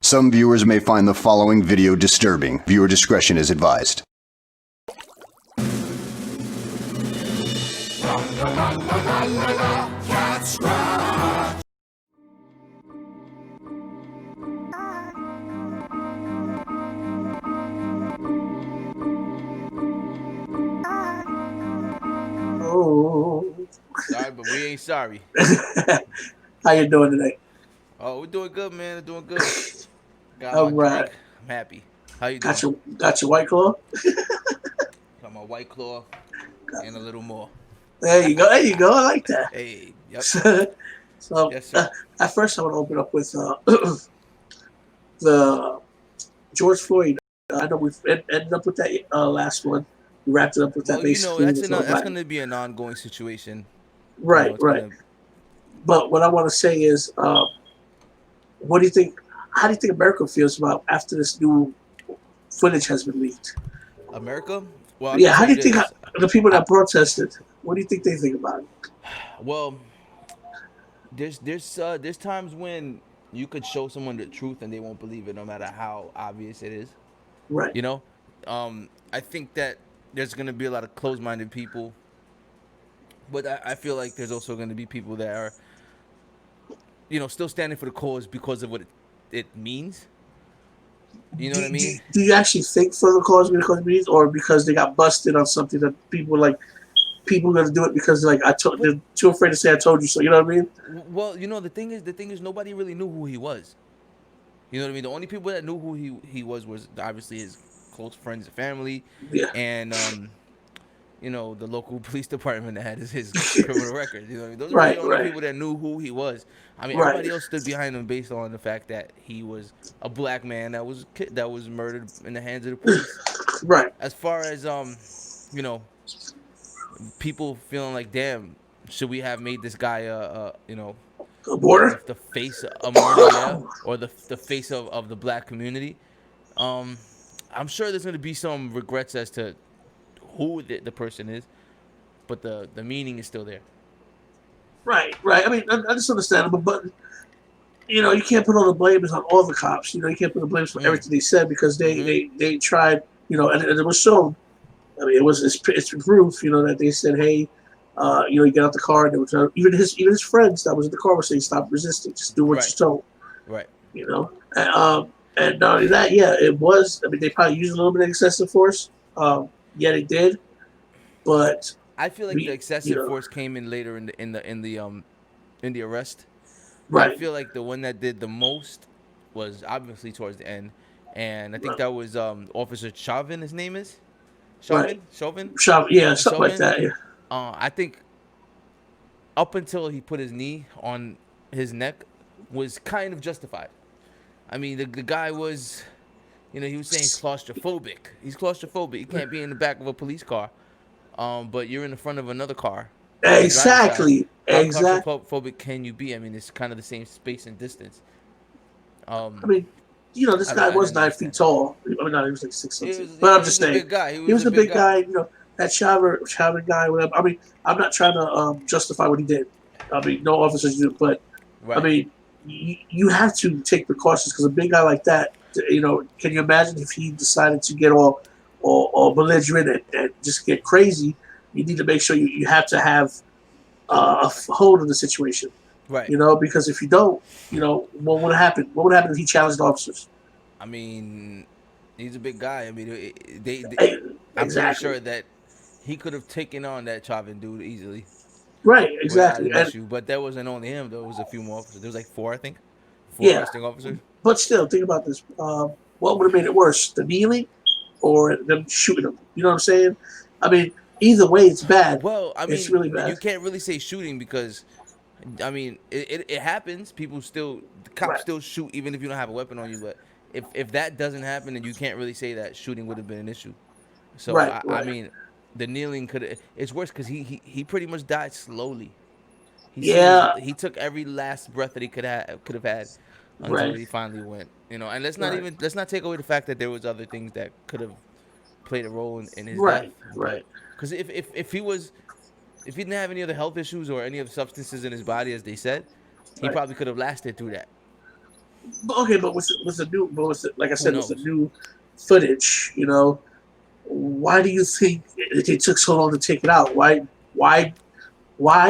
Some viewers may find the following video disturbing. Viewer discretion is advised. Oh. Sorry, but we ain't sorry. How you doing today? Oh, we're doing good, man. We're doing good. Got All my right. drink. I'm happy. How you doing? Got your White Claw? Got my White Claw and a little more. There you go. There you go. I like that. Hey, yep. So Yes, sir. at first I want to open up with the George Floyd. I know we've ended up with that last one. We wrapped it up with that Well, you know, basically. that's going to be an ongoing situation. Right, You know, right. But what I want to say is, what do you think? How do you think America feels about after this new footage has been leaked? America? Well, Yeah, how do you think this. the people that protested? What do you think they think about it? Well, there's times when you could show someone the truth and they won't believe it, no matter how obvious it is. Right. You know, I think that there's gonna be a lot of closed-minded people, but I feel like there's also gonna be people that are, still standing for the cause because of what it means. You know what I mean? Do you actually think for the cause because means, or because they got busted on something that people are gonna do it because they're too afraid to say I told you so. You know what I mean? Well, the thing is, nobody really knew who he was. You know what I mean? The only people that knew who he was obviously his close friends and family, Yeah. and the local police department that had his criminal record. You know what I mean? Those are Right, the only right. people that knew who he was. I mean, Right. everybody else stood behind him based on the fact that he was a black man that was murdered in the hands of the police. Right. As far as people feeling like, damn, should we have made this guy A border. the face of murder, yeah, or the face of the black community? I'm sure there's gonna be some regrets as to who the person is, but the meaning is still there. Right. Right. I mean, I just understandable, but you can't put all the blame on all the cops. You can't put the blame for everything they said because they tried. And it was shown. I mean, it's proof. That they said, hey, you get out the car, and there was even his friends that was in the car were saying, stop resisting, just do what Right. you're told. Right. And not only that, yeah, it was. I mean, they probably used a little bit of excessive force. Yeah, they did, but I feel like the excessive force came in later in the arrest. right. I feel like the one that did the most was obviously towards the end, and I think that was Officer Chauvin. His name is Chauvin. Right. Chauvin. Yeah, something like that. Yeah. I think up until he put his knee on his neck was kind of justified. I mean, the guy was, he was saying he's claustrophobic. He's claustrophobic. He can't be in the back of a police car, but you're in the front of another car. Exactly. How Exactly. claustrophobic can you be? I mean, it's kind of the same space and distance. I mean, this guy was 9 feet tall. I mean, not he was like 6 something. But I'm just saying, big guy. He was a big guy. That Chauvin guy. Whatever. I mean, I'm not trying to justify what he did. I mean, no officers do, but Right. I mean, you have to take precautions because a big guy like that. Can you imagine if he decided to get all belligerent and just get crazy? You need to make sure you have to have a hold of the situation. Right. Because if you don't, what would happen? What would happen if he challenged officers? I mean, he's a big guy. I mean, I'm Exactly. pretty sure that he could have taken on that Chauvin dude easily. Right, exactly. Without an issue. But that wasn't only him. There was a few more officers. There was like 4, I think. 4 Yeah. arresting officers. But still, think about this. What would have made it worse? The kneeling or them shooting him? You know what I'm saying? I mean, either way, it's bad. Well, I mean, it's really bad. You can't really say shooting because, I mean, it happens. The cops still shoot even if you don't have a weapon on you. But if that doesn't happen, then you can't really say that shooting would have been an issue. So, Right. I mean, the kneeling it's worse because he pretty much died slowly. He took every last breath that he could have had until he finally went. And let's not take away the fact that there was other things that could have played a role in his death. Right. Because if he didn't have any other health issues or any other substances in his body, as they said, he probably could have lasted through that. Okay, but with the new, like I Who said, with the knows? new footage, why do you think it took so long to take it out? Why why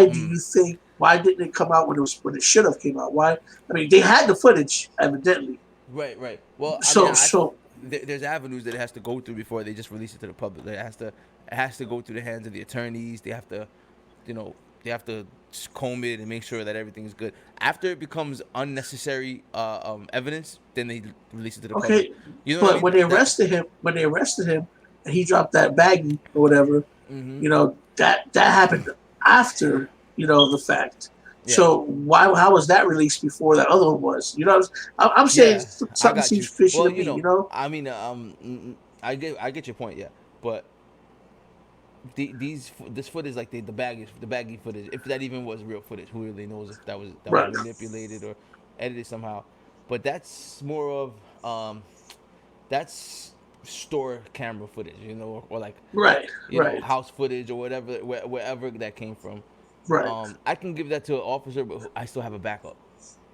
do Mm, you think? Why didn't it come out when it should have came out? Why? I mean, they had the footage evidently. right, right. Well, I mean, So so there's avenues that it has to go through before they just release it to the public. It has to go through the hands of the attorneys. They have to, you know, they have to comb it and make sure that everything is good. After it becomes unnecessary evidence, then they release it to the public. okay, You know what I but mean? That. when they arrested him, and he dropped that baggie or whatever, Mm-hmm. that happened after the fact. Yeah. So why how was that released before that other one was? I'm saying Yeah, I something got seems you. fishy Well, to me. I mean, I get your point. Yeah, but this footage, like the baggy footage, if that even was real footage, who really knows if that was Right, manipulated or edited somehow? But that's more of that's store camera footage, or like right, right, house footage or whatever, wherever that came from. right, I can give that to an officer, but I still have a backup.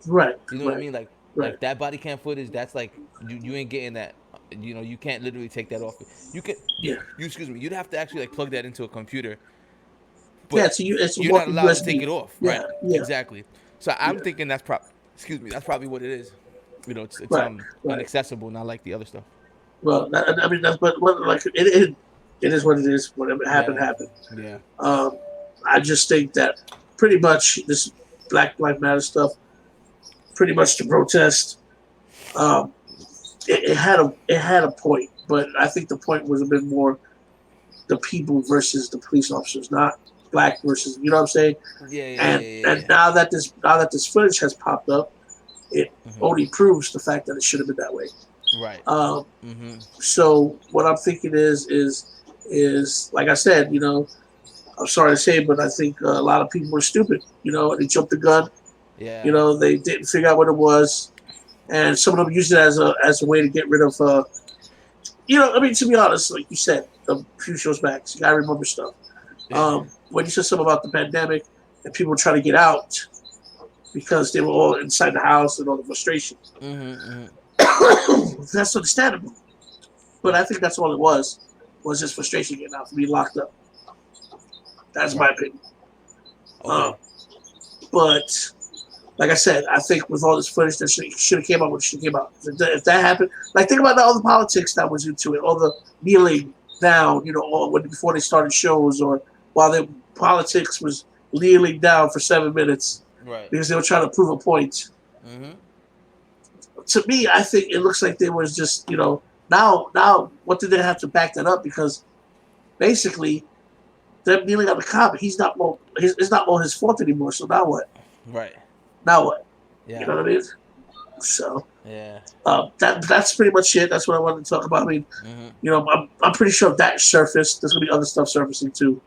right, You know what I right, mean? Like right. that body cam footage. That's like you ain't getting that. You can't literally take that off. You can. Yeah, You excuse me. You'd have to actually like plug that into a computer, yeah. but It's a you're not walking allowed to take USB. it off. Yeah, Right? yeah, Exactly. So I'm yeah. thinking that's excuse me. That's probably what it is. It's Right, right. inaccessible, not like the other stuff. Well, I mean that's but like it is what it is. Whatever happened Yeah. happened. Yeah. Um, I just think that pretty much this Black Lives Matter stuff, pretty much to protest. Um, it had a point, but I think the point was a bit more the people versus the police officers, not black versus. You know what I'm saying? Yeah. Yeah. And Yeah. and Yeah. now that this footage has popped up, it Yeah. only proves the fact that it should have been that way. Right. Um, Mm-hmm. so what I'm thinking is like I said, I'm sorry to say, but I think a lot of people were stupid. They jumped the gun. Yeah. They didn't figure out what it was, and some of them used it as a way to get rid of. I mean, to be honest, like you said a few shows back, you gotta remember stuff. Yeah. When you said something about the pandemic and people were trying to get out because they were all inside the house and all the frustration, Mm-hmm. Mm-hmm. that's understandable. But I Right. think that's all it was just frustration getting out from being locked up. That's my Right. opinion. Um, Okay. but like I said, I think with all this footage that should have came out when it should have came out. If that happened, like think about all the politics that was into it, all the kneeling down, all before they started shows or while the politics was kneeling down for 7 minutes Right. because they were trying to prove a point. Mm-hmm. To me, I think it looks like they was just, now what did they have to back that up? Because basically, them kneeling on the cop, it's not more his fault anymore. So now what? Right. Now what? You Yeah. know what I mean? So Yeah. that's pretty much it. That's what I wanted to talk about. I mean, Mm-hmm. I'm pretty sure if that surfaced, there's gonna be other stuff surfacing too.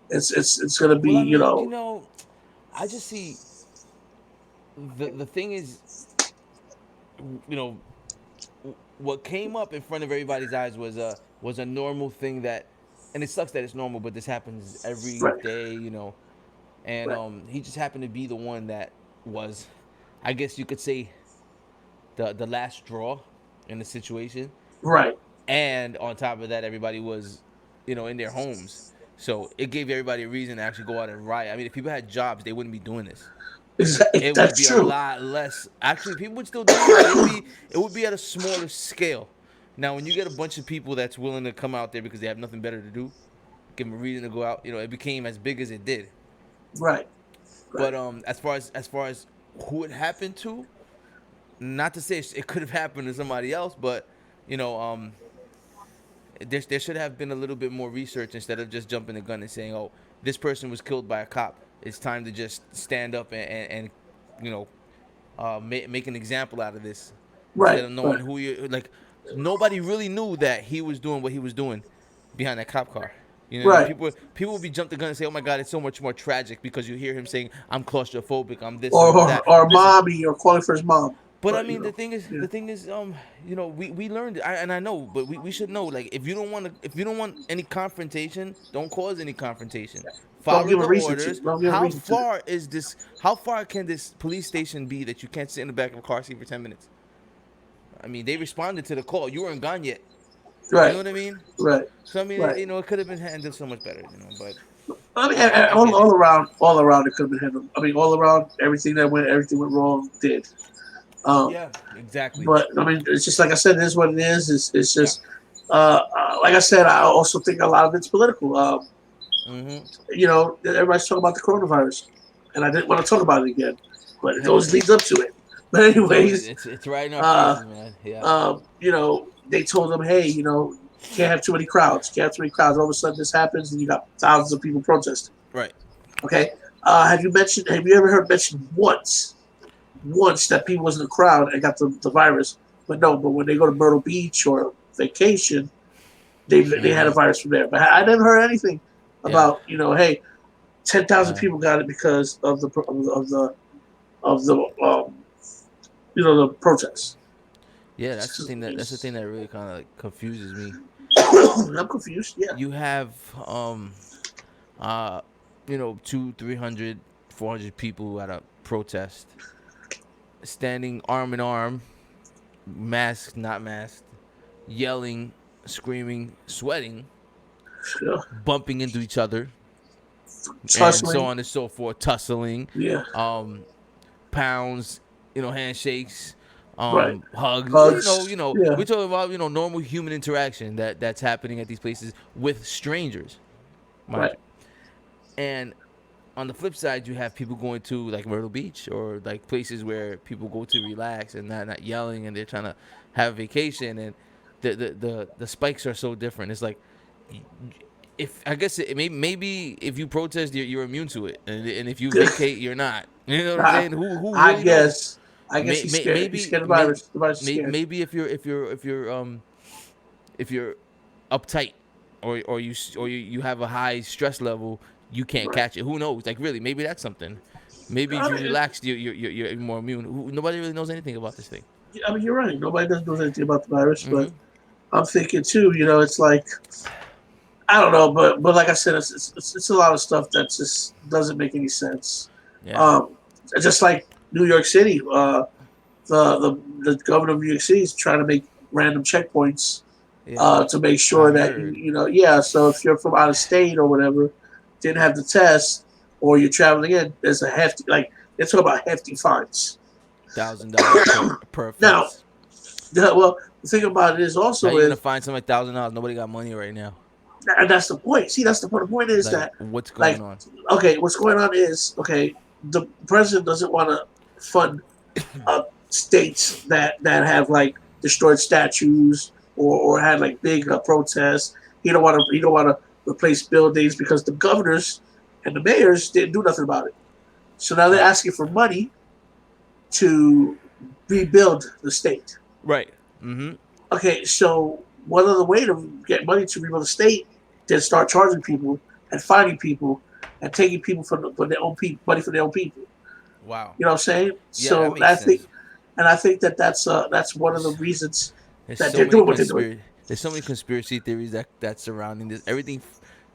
It's gonna be, Well, I mean, I just see the thing is, you know, what came up in front of everybody's eyes was a normal thing that, and it sucks that it's normal, but this happens every right, day, and right, he just happened to be the one that was, I guess you could say, the last straw in the situation, right. and on top of that, everybody was, in their homes, so it gave everybody a reason to actually go out and riot. I mean, if people had jobs, they wouldn't be doing this. Exactly. It would That's be a true. lot less. Actually, people would still do it, but it would be at a smaller scale. Now, when you get a bunch of people that's willing to come out there because they have nothing better to do, give them a reason to go out. It became as big as it did. Right, But right, as far as who it happened to, not to say it could have happened to somebody else, but you know, there should have been a little bit more research instead of just jumping the gun and saying, "Oh, this person was killed by a cop." It's time to just stand up and you know, make an example out of this instead right, of knowing right, who you like. Nobody really knew that he was doing what he was doing behind that cop car. You know what I mean? right. People would be jumped the gun and say, "Oh my God, it's so much more tragic because you hear him saying I'm claustrophobic, I'm this Or and I'm or, that." or Listen, mommy or calling for his mom. but I But mean, the thing is, yeah, we learned, and I know, but we should know, like, if you don't want any confrontation, don't cause any confrontation. don't Follow give a the reason to. orders. Don't give a How reason to. far can this police station be that you can't sit in the back of a car seat for 10 minutes? I mean, they responded to the call. You weren't gone yet. Right. You know what I mean? Right. So I mean, Right. it could have been handled so much better. But I mean, I get all it. around, it could have been handled. I mean, all around, everything went wrong did. Yeah, exactly. But I mean, it's just like I said, it is what it is. It's Yeah. just, like I said, I also think a lot of it's political. Mm-hmm. Everybody's talking about the coronavirus, and I didn't want to talk about it again, but it always leads up to it. But anyways, It's right in our uh, faces, man. Yeah. they told them, hey, can't have too many crowds. Can't have too many crowds. All of a sudden, this happens, and you got thousands of people protesting. Right. Okay. Have you ever heard mentioned once that people was in the crowd and got the virus? But no. But when they go to Myrtle Beach or vacation, they had a virus from there. But I never heard anything about hey, 10,000 people got it because of the the protests. Yeah, that's the thing that really kind of like confuses me. I'm confused. Yeah. You have 200, 300, 400 people at a protest, standing arm in arm, masked, not masked, yelling, screaming, sweating, Yeah. bumping into each other, Tussling. and so on and so forth, tussling, Yeah. pounds, handshakes, Right. hugs. Hugs. Yeah. We're talking about normal human interaction that's happening at these places with strangers, mind Right. you. And on the flip side, you have people going to like Myrtle Beach or like places where people go to relax and not yelling, and they're trying to have a vacation, and the spikes are so different. It's like, if I guess maybe if you protest, you're immune to it, and if you vacate, you're not. You know what I'm saying? Who I really guess. knows? I guess he's scared. Maybe He's scared of the virus. The virus is scared. maybe if you're uptight or you have a high stress level, you can't catch it. Who knows? Like really, maybe that's something. Maybe if you're relaxed, you're more immune. Nobody really knows anything about this thing. I mean, you're right. Nobody doesn't know anything about the virus, but Mhm. I'm thinking too. It's like I don't know, but like I said, it's a lot of stuff that just doesn't make any sense. Yeah. Just like New York City, the governor of New York City is trying to make random checkpoints to make sure I that heard. yeah. So if you're from out of state or whatever, didn't have the test, or you're traveling in, there's a hefty they're talking about hefty fines. $1,000 per Now, offense. well, the thing about it is also How you gonna is, find something like $1,000? Nobody got money right now. and that's the point. See, that's the point. The point is Like, that what's going on? okay, what's going on is the president doesn't want to fund states that have destroyed statues or had big protests. He don't want to replace buildings because the governors and the mayors didn't do nothing about it. So now they're asking for money to rebuild the state. Right. Mm-hmm. Okay, so one other way to get money to rebuild the state is start charging people and fining people and taking people for their own people, money for their own people. Wow. You know what I'm saying? Yeah, So that makes sense. I think that's one of the reasons There's that so they're many doing what they're doing. There's so many conspiracy theories that's surrounding this. Everything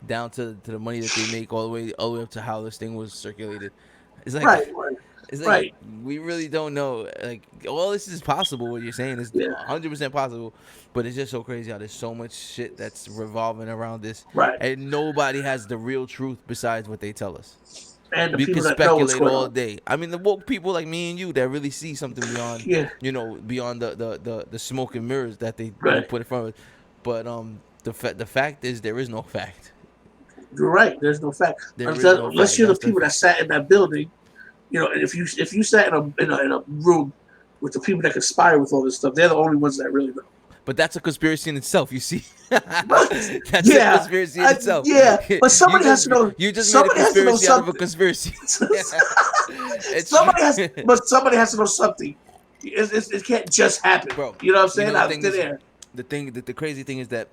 down to the money that they make, all the way up to how this thing was circulated. It's like Right. it's like we really don't know. Like all this is possible. What you're saying is 100% possible, but it's just so crazy how there's so much shit that's revolving around this, Right. and nobody has the real truth besides what they tell us. And the We people can that know what's speculate going all on. day. I mean, the woke people like me and you that really see something beyond, Yeah. beyond the smoke and mirrors that they Right. put in front of us. But the fact is there is no fact. You're right. There's no fact. There is no Unless fact. you're the That's the people that sat in that building, and if you sat in a room with the people that conspire with all this stuff, they're the only ones that really know. But that's a conspiracy in itself, you see. That's Yeah. a conspiracy in itself. Yeah, but somebody has to know. You just made a somebody has to know conspiracy out of a something. conspiracy. It's Somebody has to know something. It can't just happen, Bro, You know what I'm saying? the Out thing of thin is- air. the crazy thing is that,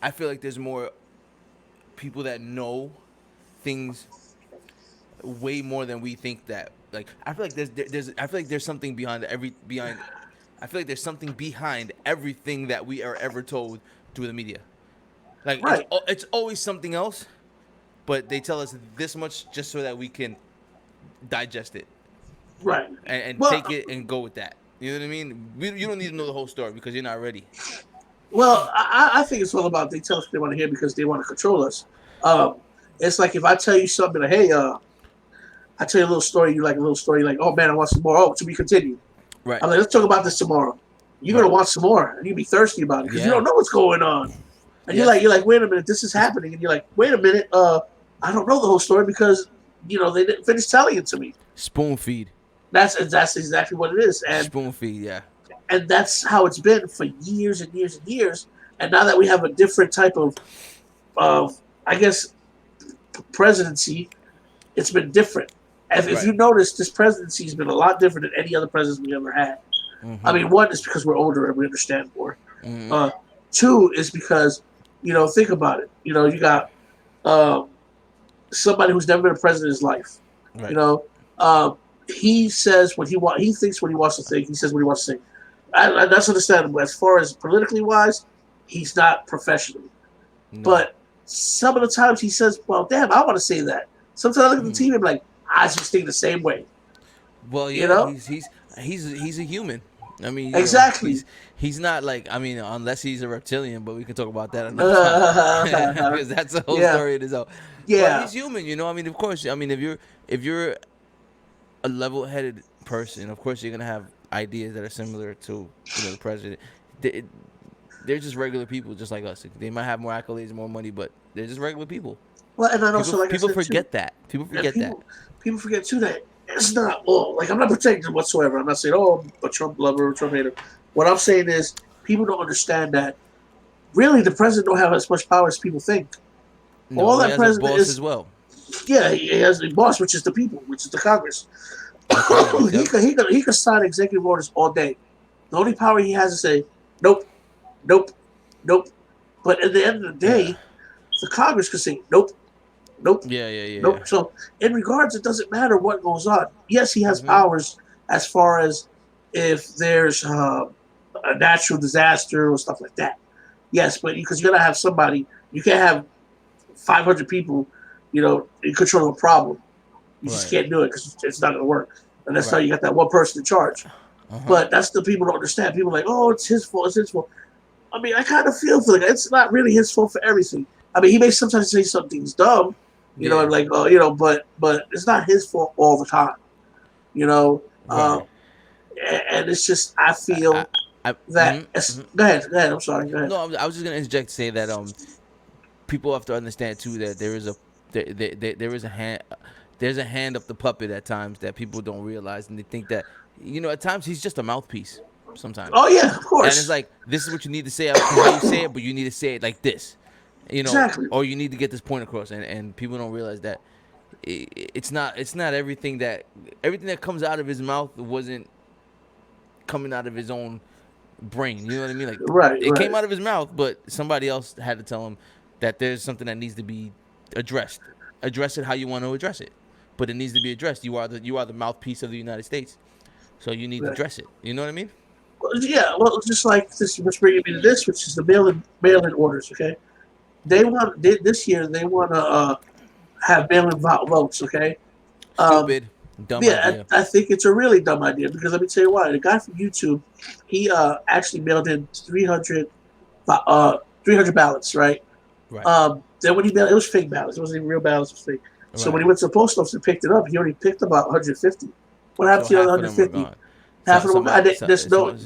I feel like there's more people that know things way more than we think that. Like I feel like there's something I feel like there's something behind everything that we are ever told through the media. Like Right. it's always something else, but they tell us this much just so that we can digest it Right. and Well, take it and go with that. You know what I mean? You don't need to know the whole story because you're not ready. Well, I think it's all about they tell us what they want to hear because they want to control us. It's like if I tell you something, like, hey, I tell you a little story, you like a little story, like, oh man, I want some more. Oh, to be continued. Right. I'm like, let's talk about this tomorrow. You're gonna want some more, and you'll be thirsty about it because you don't know what's going on. And you're like, wait a minute, this is happening, and you're like, wait a minute, I don't know the whole story because they didn't finish telling it to me. Spoon feed. That's exactly what it is, and Spoon feed, yeah. And that's how it's been for years and years and years. And now that we have a different type of I guess, presidency, it's been different. If you notice, this presidency has been a lot different than any other president we ever had. Mm-hmm. I mean, one is because we're older and we understand more. Mm-hmm. Two is because, think about it. You got somebody who's never been a president in his life. Right. He says what he thinks what he wants to think. He says what he wants to think. And that's understandable. As far as politically wise, he's not professional. No. But some of the times he says, well, damn, I want to say that. Sometimes I look at the TV and I'm like, I just think the same way. Well, yeah, he's a human. I mean, exactly. He's not like, I mean, unless he's a reptilian, but we can talk about that another time because that's a whole story in its own. Yeah, but he's human. I mean, of course. I mean, if you're a level-headed person, of course you're gonna have ideas that are similar to the president. They're just regular people, just like us. They might have more accolades, more money, but they're just regular people. Well, and then also, people forget that. People forget that. People forget too that it's not all. Like, I'm not protecting whatsoever. I'm not saying, oh, I'm a Trump lover or Trump hater. What I'm saying is, people don't understand that. Really, the president don't have as much power as people think. No, all that president is as well. Yeah, he has a boss, which is the people, which is the Congress. He could sign executive orders all day. The only power he has is say, nope, nope, nope. But at the end of the day, the Congress could say, nope, nope, nope. So in regards, it doesn't matter what goes on. Yes, he has powers as far as if there's a natural disaster or stuff like that. Yes, but because you got to have somebody. You can't have 500 people, in control of a problem. You just can't do it because it's not going to work. And that's how you got that one person in charge. But that's the people don't understand. People are like, oh, it's his fault. It's his fault. I mean, I kind of feel for it. It's not really his fault for everything. I mean, he may sometimes say something's dumb, but it's not his fault all the time. And it's just, I feel that. Go ahead. I'm sorry. Go ahead. No, I was just going to interject to say that people have to understand too that there is a hand. There's a hand up the puppet at times that people don't realize, and they think that at times he's just a mouthpiece. Sometimes. Oh yeah, of course. And it's like, this is what you need to say. I don't care how you say it, but you need to say it like this. Exactly. Or you need to get this point across, and people don't realize that it's not everything that comes out of his mouth wasn't coming out of his own brain. You know what I mean? Like it came out of his mouth, but somebody else had to tell him that there's something that needs to be addressed. Address it how you want to address it, but it needs to be addressed. You are the mouthpiece of the United States, so you need to address it. You know what I mean? Yeah, well, just like this, which brings me to this, which is the mail-in orders. Okay, this year they want to have mail-in votes. Okay, stupid, dumb idea. I think it's a really dumb idea because let me tell you why. The guy from YouTube, he actually mailed in 300 ballots, right? Right. Then when he mailed, it was fake ballots. It wasn't even real ballots. It was fake. Right. So when he went to the post office and picked it up, he only picked about 150. What happened to the other 150? Half of them.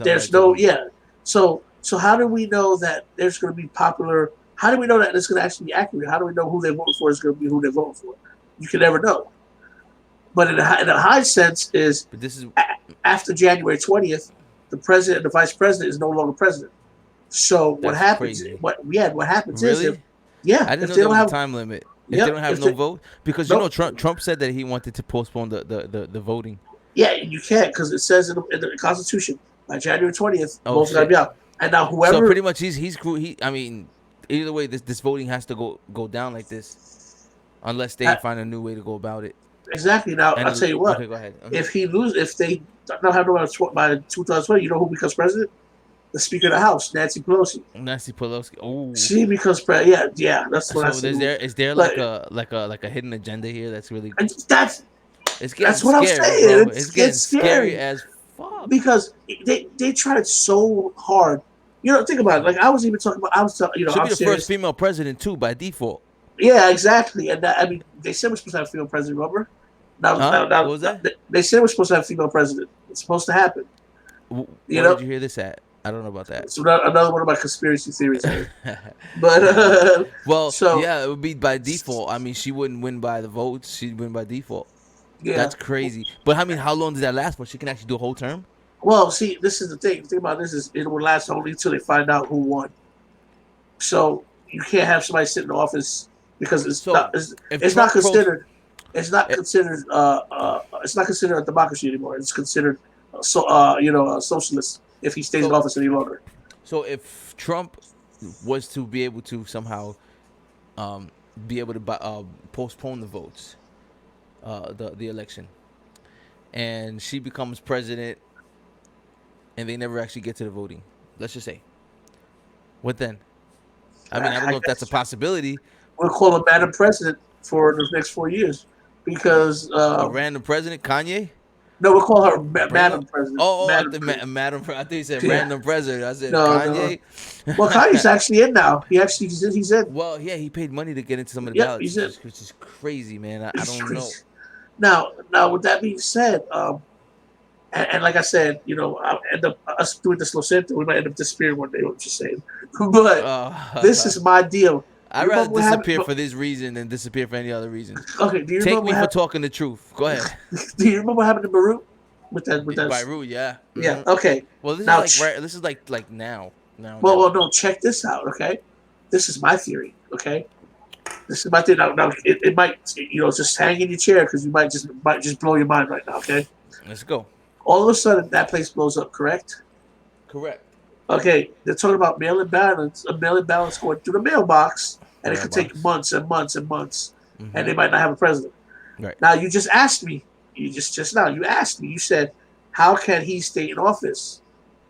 There's no. Yeah. So how do we know that there's going to be popular? How do we know that it's going to actually be accurate? How do we know who they're voting for is going to be who they're voting for? You can never know. But in a high sense is, but this is after January 20th, the president and the vice president is no longer president. So what happens? Crazy. What happens really? is, I didn't know there was a time limit. If they don't have no vote, because Trump said that he wanted to postpone the voting. Yeah, you can't because it says in the Constitution by January 20th, votes gotta be out. And now whoever, so pretty much he I mean, either way, this voting has to go down like this, unless they find a new way to go about it. Exactly. Now I'll tell you what. Okay, go ahead. If they don't have no by 2020, you know who becomes president? The Speaker of the House, Nancy Pelosi. Oh, she becomes president. Yeah, that's what I said. Is there like a hidden agenda here that's really? That's it's getting what scary, I'm saying. Bro. It's getting scary as fuck. up. because they tried so hard. You know, think about it. Like I was even talking about. I was, you know, Should I'm be the serious. first female president too by default. Yeah, exactly. And that, I mean, they said we're supposed to have a female president. Remember? Huh? What was that? They said we're supposed to have a female president. It's supposed to happen. You Where did know, you hear this at? I don't know about that. it's another one of my conspiracy theories here. But Well, so yeah, it would be by default. I mean, she wouldn't win by the votes. She'd win by default. yeah. That's crazy. But I mean, how long does that last for? She can actually do a whole term? Well, see, this is the thing. The thing about this is it will last only until they find out who won. So you can't have somebody sit in office because it's So, not. if It's not Trump considered. It's not Eh. considered. It's not considered a democracy anymore. It's considered a socialist if he stays in So- office any longer. So if Trump was to be able to somehow be able to postpone the votes, the election, and she becomes president, and they never actually get to the voting, let's just say, what then? I mean, I don't know if that's a possibility. We'll call him Madam President for the next 4 years because A random president, Kanye? no, we'll call her Madam President. Oh, I Madam President. thought you said Yeah. random president. I said No, Kanye. Well, Kanye's actually in now. He's in. Well, yeah, he paid money to get into some of the Yep, ballots, he's in. which is crazy, man. I It's don't know. crazy. Now, with that being said, and like I said, you know, I'll end up us doing this Los Santos, we might end up disappearing one day. I'm just saying, but this is my deal. I'd You rather remember what happened- disappear for this reason than disappear for any other reason. Okay, do you Take remember me what for happened? talking the truth. Go ahead. Do you remember what happened to Beirut with that? Beirut, yeah. Yeah. Mhm. Okay. Well, this Now, is like this is like now. Well, no. Check this out. Okay. This is my theory. Okay. This is my theory. Now it might, just hang in your chair because you might just blow your mind right now. Okay. Let's go. All of a sudden, that place blows up. Correct. Correct. Okay, they're talking about mail-in ballots, a mail-in ballots going through the mailbox, and it could take months and months and months, and they might not have a president. Right. Now, you just asked me, you asked me, you said, how can he stay in office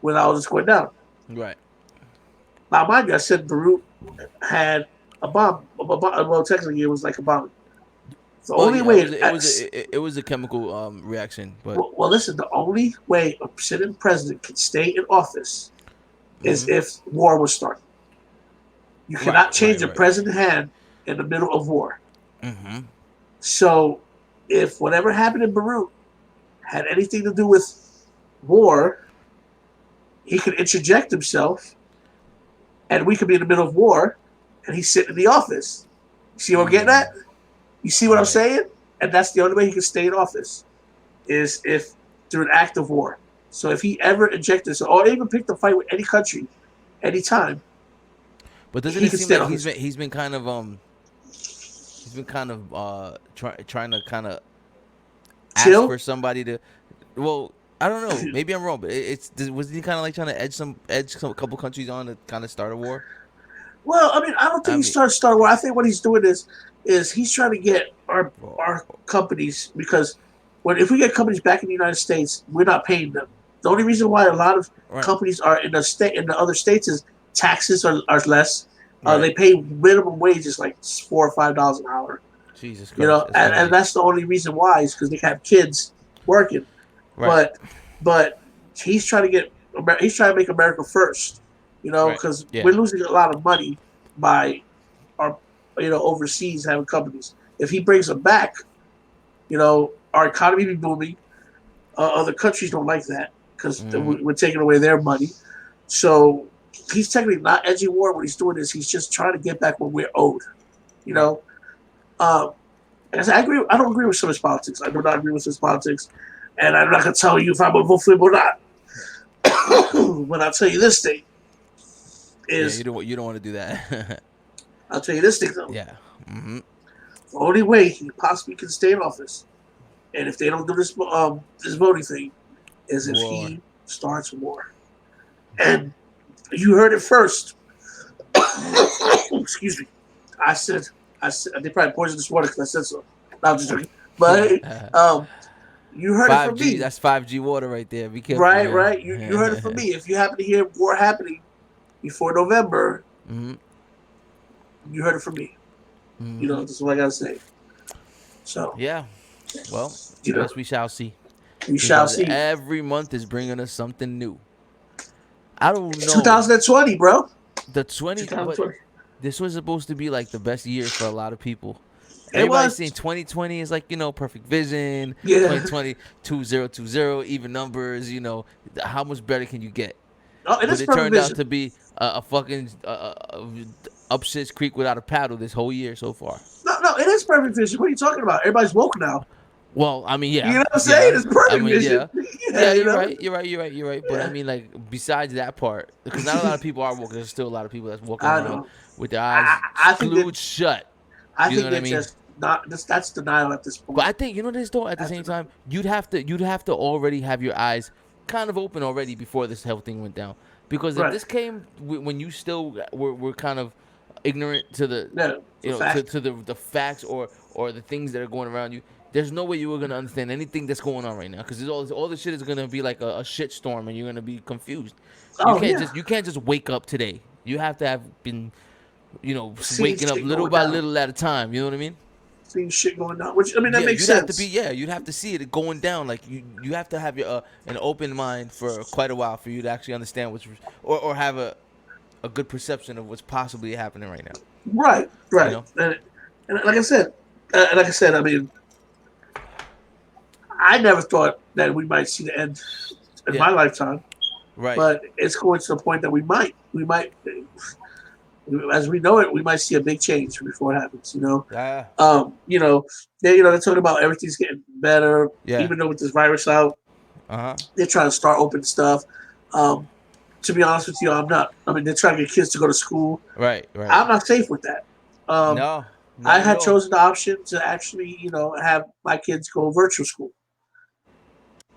when all this going down? Right. Now, mind you, I said Beirut had a bomb. Well, technically, it was like a bomb. The only yeah, way it was a chemical reaction, but well, listen, the only way a sitting president can stay in office is if war was started. You cannot change a president hand in the middle of war. Mm-hmm. So, if whatever happened in Beirut had anything to do with war, he could interject himself, and we could be in the middle of war, and he's sitting in the office. You see what I'm getting at? You see what I'm saying? And that's the only way he can stay in office, is if through an act of war. So if he ever injected himself, or even picked a fight with any country, anytime. But doesn't He it can seem stay like on he's been kind of trying to kind of ask Chill? for somebody to, well, I don't know, maybe I'm wrong, but wasn't he kind of like trying to edge a couple countries on to kind of start a war? Well, I mean, I don't think he's trying to start a war. I think what he's doing is he's trying to get our companies, because if we get companies back in the United States, we're not paying them. The only reason why a lot of companies are in the other states is taxes are less. They pay minimum wages like $4 or $5 an hour. Jesus Christ. You know, and that's the only reason why is because they have kids working. Right. But he's trying to make America first. You know, because we're losing a lot of money by our overseas having companies. If he brings them back, our economy will be booming. Other countries don't like that because we're taking away their money. So he's technically not edging war. What he's doing is he's just trying to get back what we're owed. You know, I agree. I don't agree with some of his politics. I do not agree with his politics, and I'm not gonna tell you if I'm gonna vote for him or not. But I'll tell you this thing is you don't want to do that. I'll tell you this thing though. Yeah. Mm-hmm. The only way he possibly can stay in office, and if they don't do this voting thing, is if he starts war. And you heard it first. Excuse me. I said they probably poisoned this water because I said so. No, I'm just joking. But you heard it from me. That's 5G water right there. Be careful. Right. You heard it from me. If you happen to hear war happening before November, you heard it from me. That's what I gotta say. So yeah. Well, you know, we shall see. We shall Because see. every month is bringing us something new. I don't know. 2020, bro. The 20, but 2020. this was supposed to be like the best year for a lot of people. It Everybody's was. saying 2020 is like, perfect vision. Yeah. 2020, 2020, even numbers, how much better can you get? Oh, it But is it perfect turned out vision. to be a fucking up shit's creek without a paddle this whole year so far. No, it is perfect vision. What are you talking about? Everybody's woke now. Well, I mean, You yeah, know what I'm yeah. saying? It's I perfect mean, vision. yeah, Yeah, you You're know? right. You're right. But I Yeah. mean, like, besides that part, because not a lot of people are woke. There's still a lot of people that's walking I around know. with their eyes I think glued that shut. I You know think what I they're mean? just not. That's denial at this point. But I think this though. At the That's same denial. time, you'd have to already have your eyes kind of open already before this health thing went down. Because if Right. this came when you still were kind of ignorant to the Yeah, it's a fact. to the facts or the things that are going around you, there's no way you were gonna understand anything that's going on right now. Because all this shit is gonna be like a shit storm, and you're gonna be confused. Oh yeah. You can't just wake up today. You have to have been Seeing waking up shit little going by down. little at a time. You know what I mean? Seeing shit going down. Which I mean, that Yeah, makes you'd have to sense. be. Yeah, you'd have to see it going down. Like you have to have your an open mind for quite a while for you to actually understand or have a good perception of what's possibly happening right now. Right. You know? And like I said, I mean, I never thought that we might see the end in Yeah. my lifetime, Right. but it's going to the point that we might, as we know it, we might see a big change before it happens. Yeah. They're talking about everything's getting better, Yeah. even though with this virus out, Uh-huh. they're trying to start open stuff. To be honest with you, I'm not. I mean, they're trying to get kids to go to school. Right. I'm not safe with that. No. I Not had at all. chosen the option to actually, have my kids go virtual school,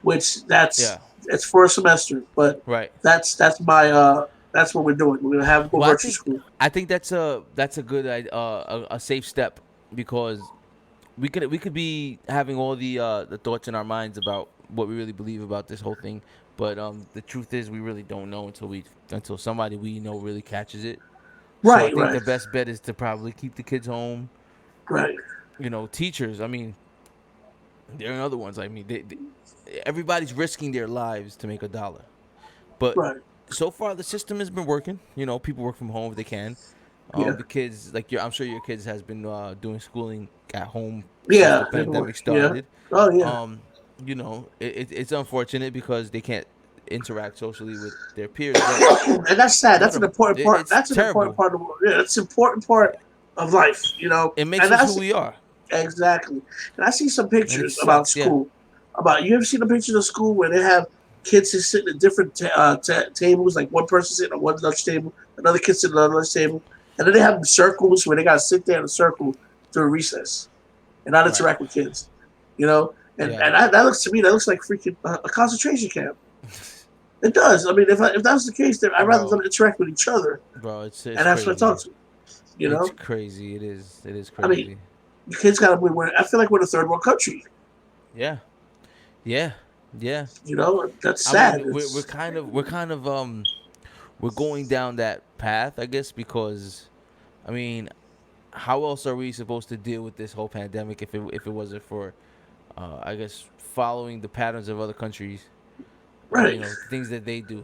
which Yeah. it's for a semester, but Right. that's what we're doing. We're gonna have them go Well, virtual school. I think that's a good a safe step because we could be having all the thoughts in our minds about what we really believe about this whole thing, but the truth is we really don't know until somebody we know really catches it. So I think the best bet is to probably keep the kids home. Right. Teachers. I mean, there are other ones. I mean, everybody's risking their lives to make a dollar, but Right. so far the system has been working. People work from home if they can. Yeah. The kids, I'm sure your kids has been doing schooling at home Yeah. since the pandemic Yeah. started. Oh yeah. It's unfortunate because they can't interact socially with their peers. But And that's sad. That's an important part. It's That's an terrible. important part of that's an important part of life. It makes And us that's who we are. exactly. And I see some pictures sucks, about yeah. school. You ever seen the pictures of school where they have kids just sitting at different tables, like one person sitting at one lunch table, another kid sitting at another lunch table, and then they have circles where they gotta sit there in a circle during recess and not interact with kids. And Yeah. that looks to me like freaking a concentration camp. It does. I mean, if that was the case, then I'd rather Bro. them interact with each other, Bro, it's and that's what I talk to. It's crazy. It is crazy. I mean, the kids gotta be. I feel like we're in a third world country. Yeah. That's sad. I mean, we're kind of we're going down that path, I guess, because I mean, how else are we supposed to deal with this whole pandemic if it wasn't for I guess following the patterns of other countries, Right. Things that they do,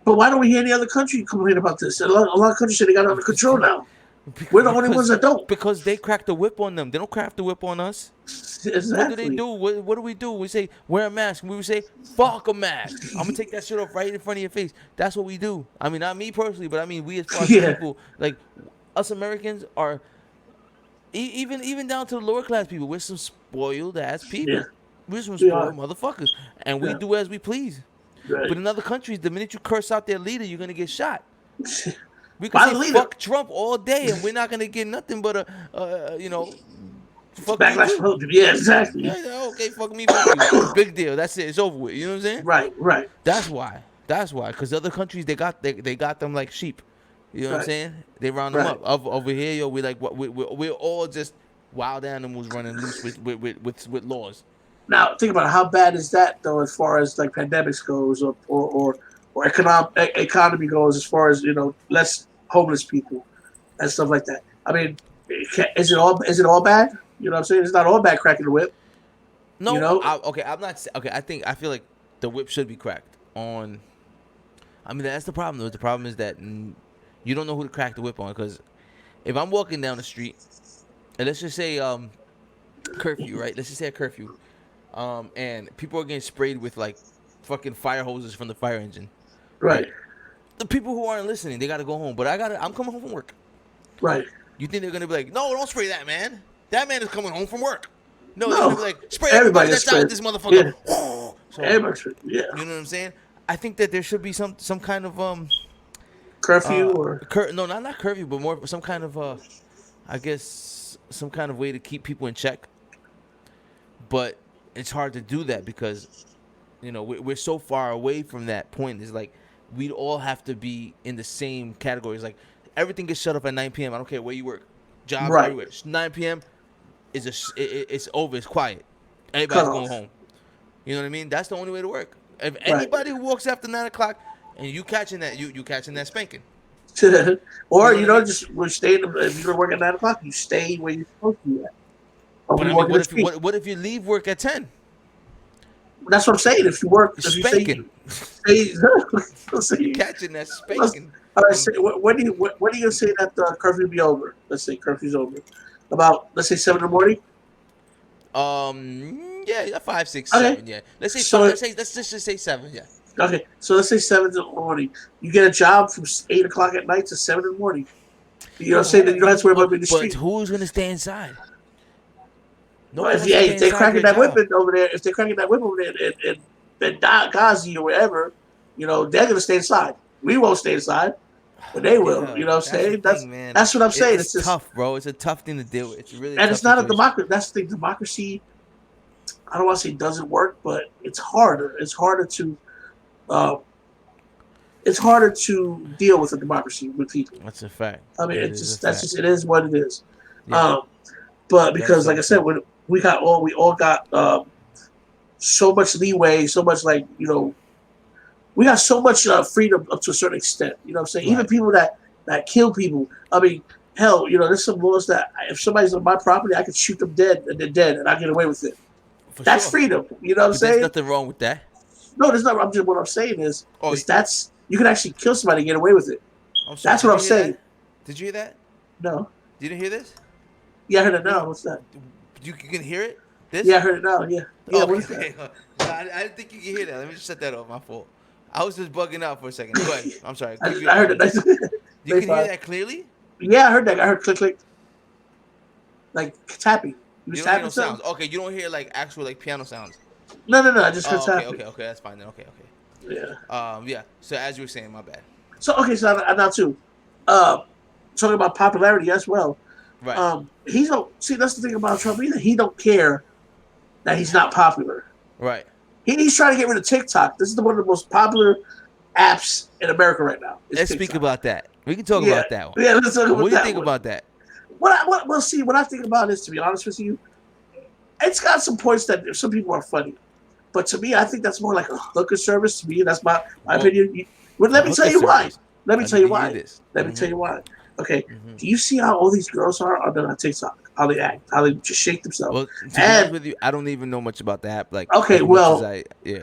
But why don't we hear any other country complain about this? A lot of countries say they got it under control now. We're the only ones that don't. Because they crack the whip on them. They don't crack the whip on us. Exactly. What do they do? What do we do? We say, wear a mask. We would say, fuck a mask. I'm going to take that shit off right in front of your face. That's what we do. I mean, not me personally, but I mean, we as far as Yeah. people, like, us Americans are, even down to the lower class people, we're some spoiled ass people. Yeah. We're some We are. spoiled motherfuckers. And we Yeah. do as we please. Right. But in other countries, the minute you curse out their leader, you're going to get shot. We By can the say leader. fuck Trump all day, and we're not gonna get nothing but fuck Backlash you. from people. Yeah, exactly. Yeah, okay, fuck me, fuck you. Big deal. That's it. It's over with. You know what I'm saying? Right. That's why. Because other countries they got them like sheep. You know what I'm Right. saying? They round them Right. up. Over here, yo, we're all just wild animals running loose with laws. Now think about it. How bad is that though, as far as like pandemics goes, or economy goes, as far as less homeless people and stuff like that. I mean, is it all bad? You know what I'm saying? It's not all bad cracking the whip. No, You know? okay. I'm not. Okay, I feel like the whip should be cracked on. I mean, that's the problem. Though. The problem is that you don't know who to crack the whip on. Because if I'm walking down the street, and let's just say curfew, right? Let's just say a curfew, and people are getting sprayed with like fucking fire hoses from the fire engine. Right. The people who aren't listening, they gotta go home. But I'm coming home from work. Right. You think they're gonna be like, no, don't spray that man. That man is coming home from work. No, they're No. gonna be like, spray everybody Everybody that's out with gets this motherfucker. Yeah. So, Everybody, yeah. you know what I'm saying? I think that there should be some kind of Curfew or no, not curfew, but more some kind of I guess some kind of way to keep people in check. But it's hard to do that because you know we're so far away from that point. It's like we'd all have to be in the same categories. Like everything gets shut up at 9 p.m. I don't care where you work, jobs Right. everywhere. 9 p.m. It's over. It's quiet. Cut Everybody's off. going home. You know what I mean? That's the only way to work. If anybody who walks after 9 o'clock and you catching that, you catching that spanking. or You know what I mean? just we're staying. If you're gonna work at 9 o'clock, you stay where you're supposed to be at. Or But we I work mean, in the street. what if you leave work at 10? That's what I'm saying. If you work, if you Spanking. say, Catching that spanking. all right. Say, when do you gonna say that the curfew be over? Let's say curfew's over. About let's say 7 in the morning. Yeah, 5, 6, Okay. 7. Yeah, let's say So- 5. Let's just say 7. Yeah. Okay, so let's say 7 in the morning. You get a job from 8 o'clock at night to 7 in the morning. You know what I'm saying? Then you don't have to worry about being in the But street. who's gonna stay inside? Well, Nobody if, wants to stay if they're inside cracking their that job. whip over there, if they're cracking that whip over there in Ghazi or wherever, you know, they're gonna stay inside. We won't stay inside, but they will. Yeah, You know what I'm saying? the thing, man. That's what I'm saying. It's It's just, tough, bro. It's a tough thing to deal with. It's really and tough it's not a situation. democracy. That's the thing. Democracy. I don't want to say doesn't work, but it's harder. It's harder to. It's harder to deal with a democracy with people. That's a fact. I mean, It it's is just a that's fact. just it is what it is. Yeah. But because, That's like I said, when we all got so much leeway, so much we got so much freedom up to a certain extent. You know what I'm saying? Even Right. people that kill people. I mean, hell, there's some laws that if somebody's on my property, I can shoot them dead and they're dead, and I get away with it. For That's sure. freedom. You know what I'm But there's saying? nothing wrong with that. No, there's not. What I'm saying is Oh, that's you can actually kill somebody and get away with it. I'm sorry. That's Did what you I'm hear saying. that? Did you hear that? No. You didn't hear this? Yeah, I heard it now. What's that? You can hear it? This? Yeah, I heard it now. Yeah. Yeah. Oh, What is that? okay. No, I didn't think you could hear that. Let me just set that off. My fault. I was just bugging out for a second. Go ahead. I'm sorry. I Keep your- heard it. You can hear that clearly? Yeah, I heard that. I heard click click, like tapping. He was You don't hear tapping no something. sounds. Okay, you don't hear like actual like piano sounds. No. I just heard Oh, okay, tapping. okay, that's fine then. Okay. Yeah. Yeah. So as you were saying, my bad. So so now too, talking about popularity as well. Right. He don't see. That's the thing about Trump. Either he don't care that he's not popular. Right. He's trying to get rid of TikTok. This is one of the most popular apps in America right now. is Let's TikTok. speak about that. We can talk Yeah. about that one. Yeah, let's talk about What do you that think one. about that? What I think about is, to be honest with you, it's got some points that some people are funny, but to me, I think that's more like a hooker service. To me, that's my Well, opinion. But let me tell you why. Let me tell you why. Let me Mhm. tell you why. Okay, Mhm. do you see how all these girls are on TikTok? How they act, how they just shake themselves. Well, to be And- honest with you, I don't even know much about the app. Like, Okay, as much well- as yeah.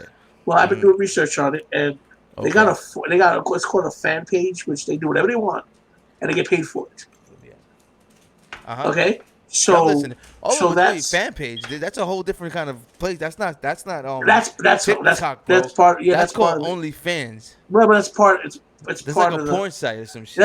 Well, I've been Mhm. doing research on it, and Okay. they got it's called a fan page, which they do whatever they want, and they get paid for it. Uh-huh. Okay, I'm so listening. Oh, so wait, that's- fan page. That's a whole different kind of place. That's not that's TikTok, bro. that's part. Yeah, that's that's part called of it. OnlyFans. Well, but that's part. It's That's part like of a the. porn site or some shit.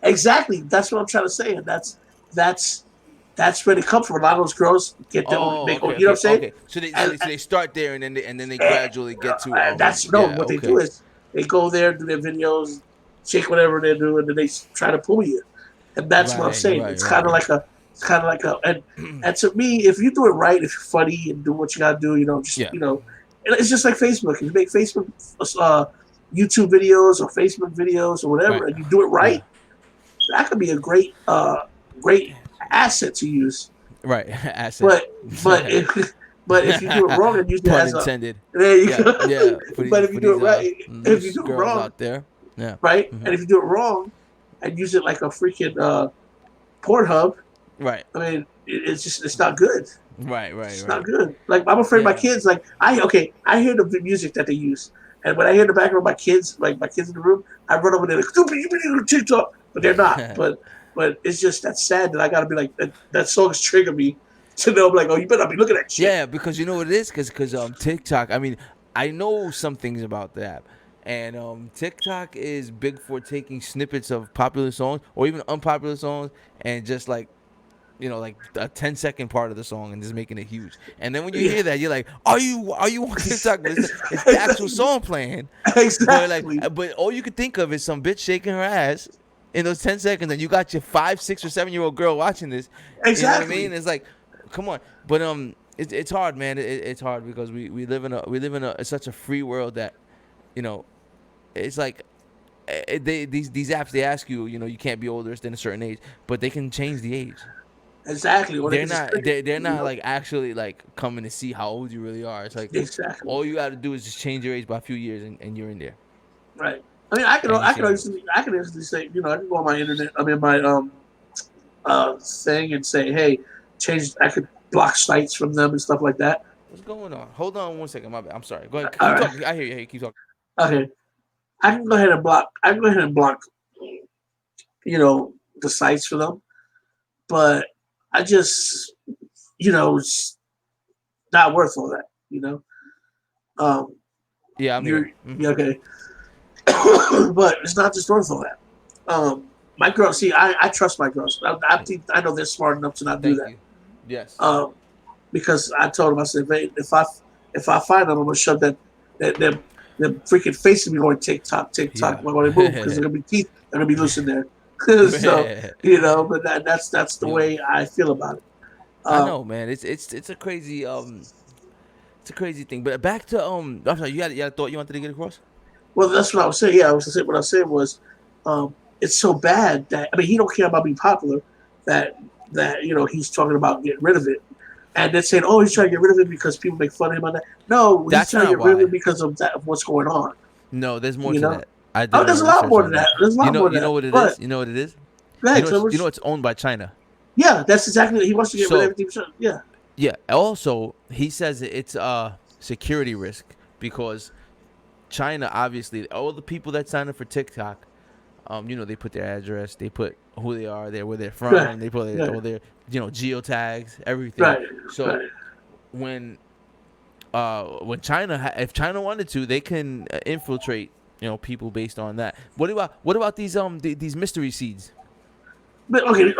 Exactly. That's what I'm trying to say, and that's where they come from. A lot of those girls get their own. You know what I'm saying? Okay. So And- they start there and then they gradually get to. That's what they do is they go there, do their videos, check whatever they do, and then they try to pull you. And that's what I'm Right, saying. right, It's right, kind of like and to me, if you do it right, if you're funny and do what you gotta do, Yeah. it's just like Facebook. If you make Facebook, YouTube videos or Facebook videos or whatever, Right. and you do it right, that could be a great asset to use. Right. Asset. But if you do it wrong and use it Pun as a intended. there you Yeah. go. Yeah. But if you do it right, if you loose do it girls wrong, out there. Yeah. right? Mhm. And if you do it wrong and use it like a freaking Pornhub, Right. I mean, it's not good. Right, It's right, not right. good. Like I'm afraid my Yeah. kids. Like I hear the music that they use, and when I hear in the background my kids, like my kids in the room, I run over there like stupid, you been on TikTok, but they're not. But it's just that's sad that I gotta be like that songs trigger me to know I'm like, oh, you better not be looking at shit. Yeah, because you know what it is, because TikTok. I mean, I know some things about the app, and TikTok is big for taking snippets of popular songs or even unpopular songs and just like like a 10-second part of the song and just making it huge. And then when you Yeah, hear that, you're like, are you on TikTok? But it's the actual exactly. song playing. But like, Exactly. but all you could think of is some bitch shaking her ass in those 10 seconds, and you got your 5, 6, or 7-year-old girl watching this. You know what I mean? Exactly. It's like, come on. But it's hard, man. It's hard because we live in such a free world that you know it's like these apps they ask you you can't be older than a certain age, but they can change the age. Exactly. Or they They're can just not click it, they're you not know? like actually like coming to see how old you really are. It's like Exactly. all you got to do is just change your age by a few years and you're in there Right. I mean, I can and you I can seeing easily say, I can go on my internet. I mean, my thing and say, hey, change. I could block sites from them and stuff like that. what's going on. Hold on 1 second, my bad. I'm sorry. Go ahead, All keep right. talking. I hear you. Hey, keep talking. Okay. I can go ahead and block. I can go ahead and block. The sites for them, but I just, it's not worth all that. Um, Yeah, I'm here. you're yeah, okay, but it's not just worth all that. My girl, see, I trust my girls. I think I know they're smart enough to not do Thank that. you. Yes. Um, because I told them, I said, if I find them, I'm gonna shove that freaking face of me going TikTok Yeah. when they move because they're gonna be teeth, they're gonna be loose in there. So but that's the Yo, way I feel about it. I Um, know, man. It's a crazy it's a crazy thing. But back to I'm sorry. You had a thought you wanted to get across? well, that's what I was saying. Yeah, what I was saying was, it's so bad that I mean he don't care about being popular that he's talking about getting rid of it. And they're saying, "Oh, he's trying to get rid of it because people make fun of him on that." No, he's That's trying to not get rid of why. it because of what's going on. No, there's more You to know? that. I did Oh, a there's little a lot research more on than that. that. There's a You lot know more you than know that. what it But is? You know what it is? right, so It's owned by China. yeah, that's exactly he wants to get rid of So everything. Yeah, yeah. Also, he says it's a security risk because China, obviously, all the people that sign up for TikTok, they put their address, they put who they are, where they're right, from, they put right, all their, geotags, everything. right, So right. when when China, if China wanted to, they can infiltrate, people based on that. What about these these mystery seeds? But okay,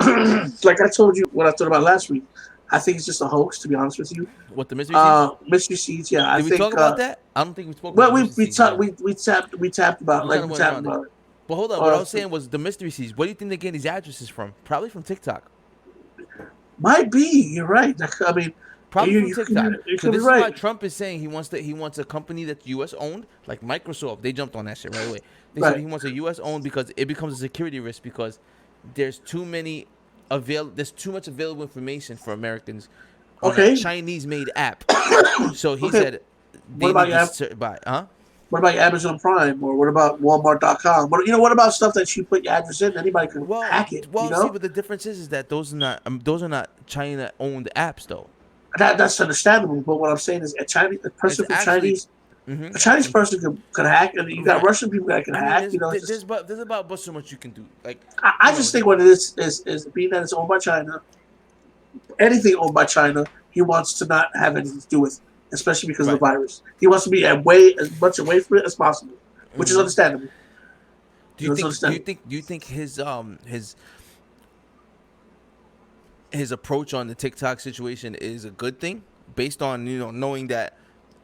like I told you what I thought about last week, I think it's just a hoax. To be honest with you, What, the mystery seeds? mystery seeds. Yeah, I Did we talk think. about that? I don't think we spoke about Well, the mystery seeds, man. we tapped about We kind like of we went tapped around it. about it. But hold on, what I Uh, was saying was the mystery seeds. What do you think they're getting these addresses from? Probably from TikTok. might be. You're right. I mean, Probably from TikTok. you So could be this is right. why Trump is saying he wants a company that's U.S. owned, like Microsoft. They jumped on that shit right away. They said Right. he wants a U.S. owned because it becomes a security risk because there's too many there's too much available information for Americans on a Okay. Chinese made app. So he Okay. said What they about need your to buy, huh? What about your Amazon Prime or what about Walmart.com? What about stuff that you put your address in? Anybody can Well, hack it. see, but the difference is that those are not China owned apps though. That's understandable. But what I'm saying is, a It's person from actually, Chinese, a Chinese person could hack, and you got right. Russian people that can I mean, hack. It's just there's about but so much you can do. Like, I just think what it is being that it's owned by China. Anything owned by China, he wants to not have anything to do with, especially because of the right. virus. He wants to be as much away from it as possible, which is understandable. Do you It's think? Do you understandable. think? Do you think his approach on the TikTok situation is a good thing, based on knowing that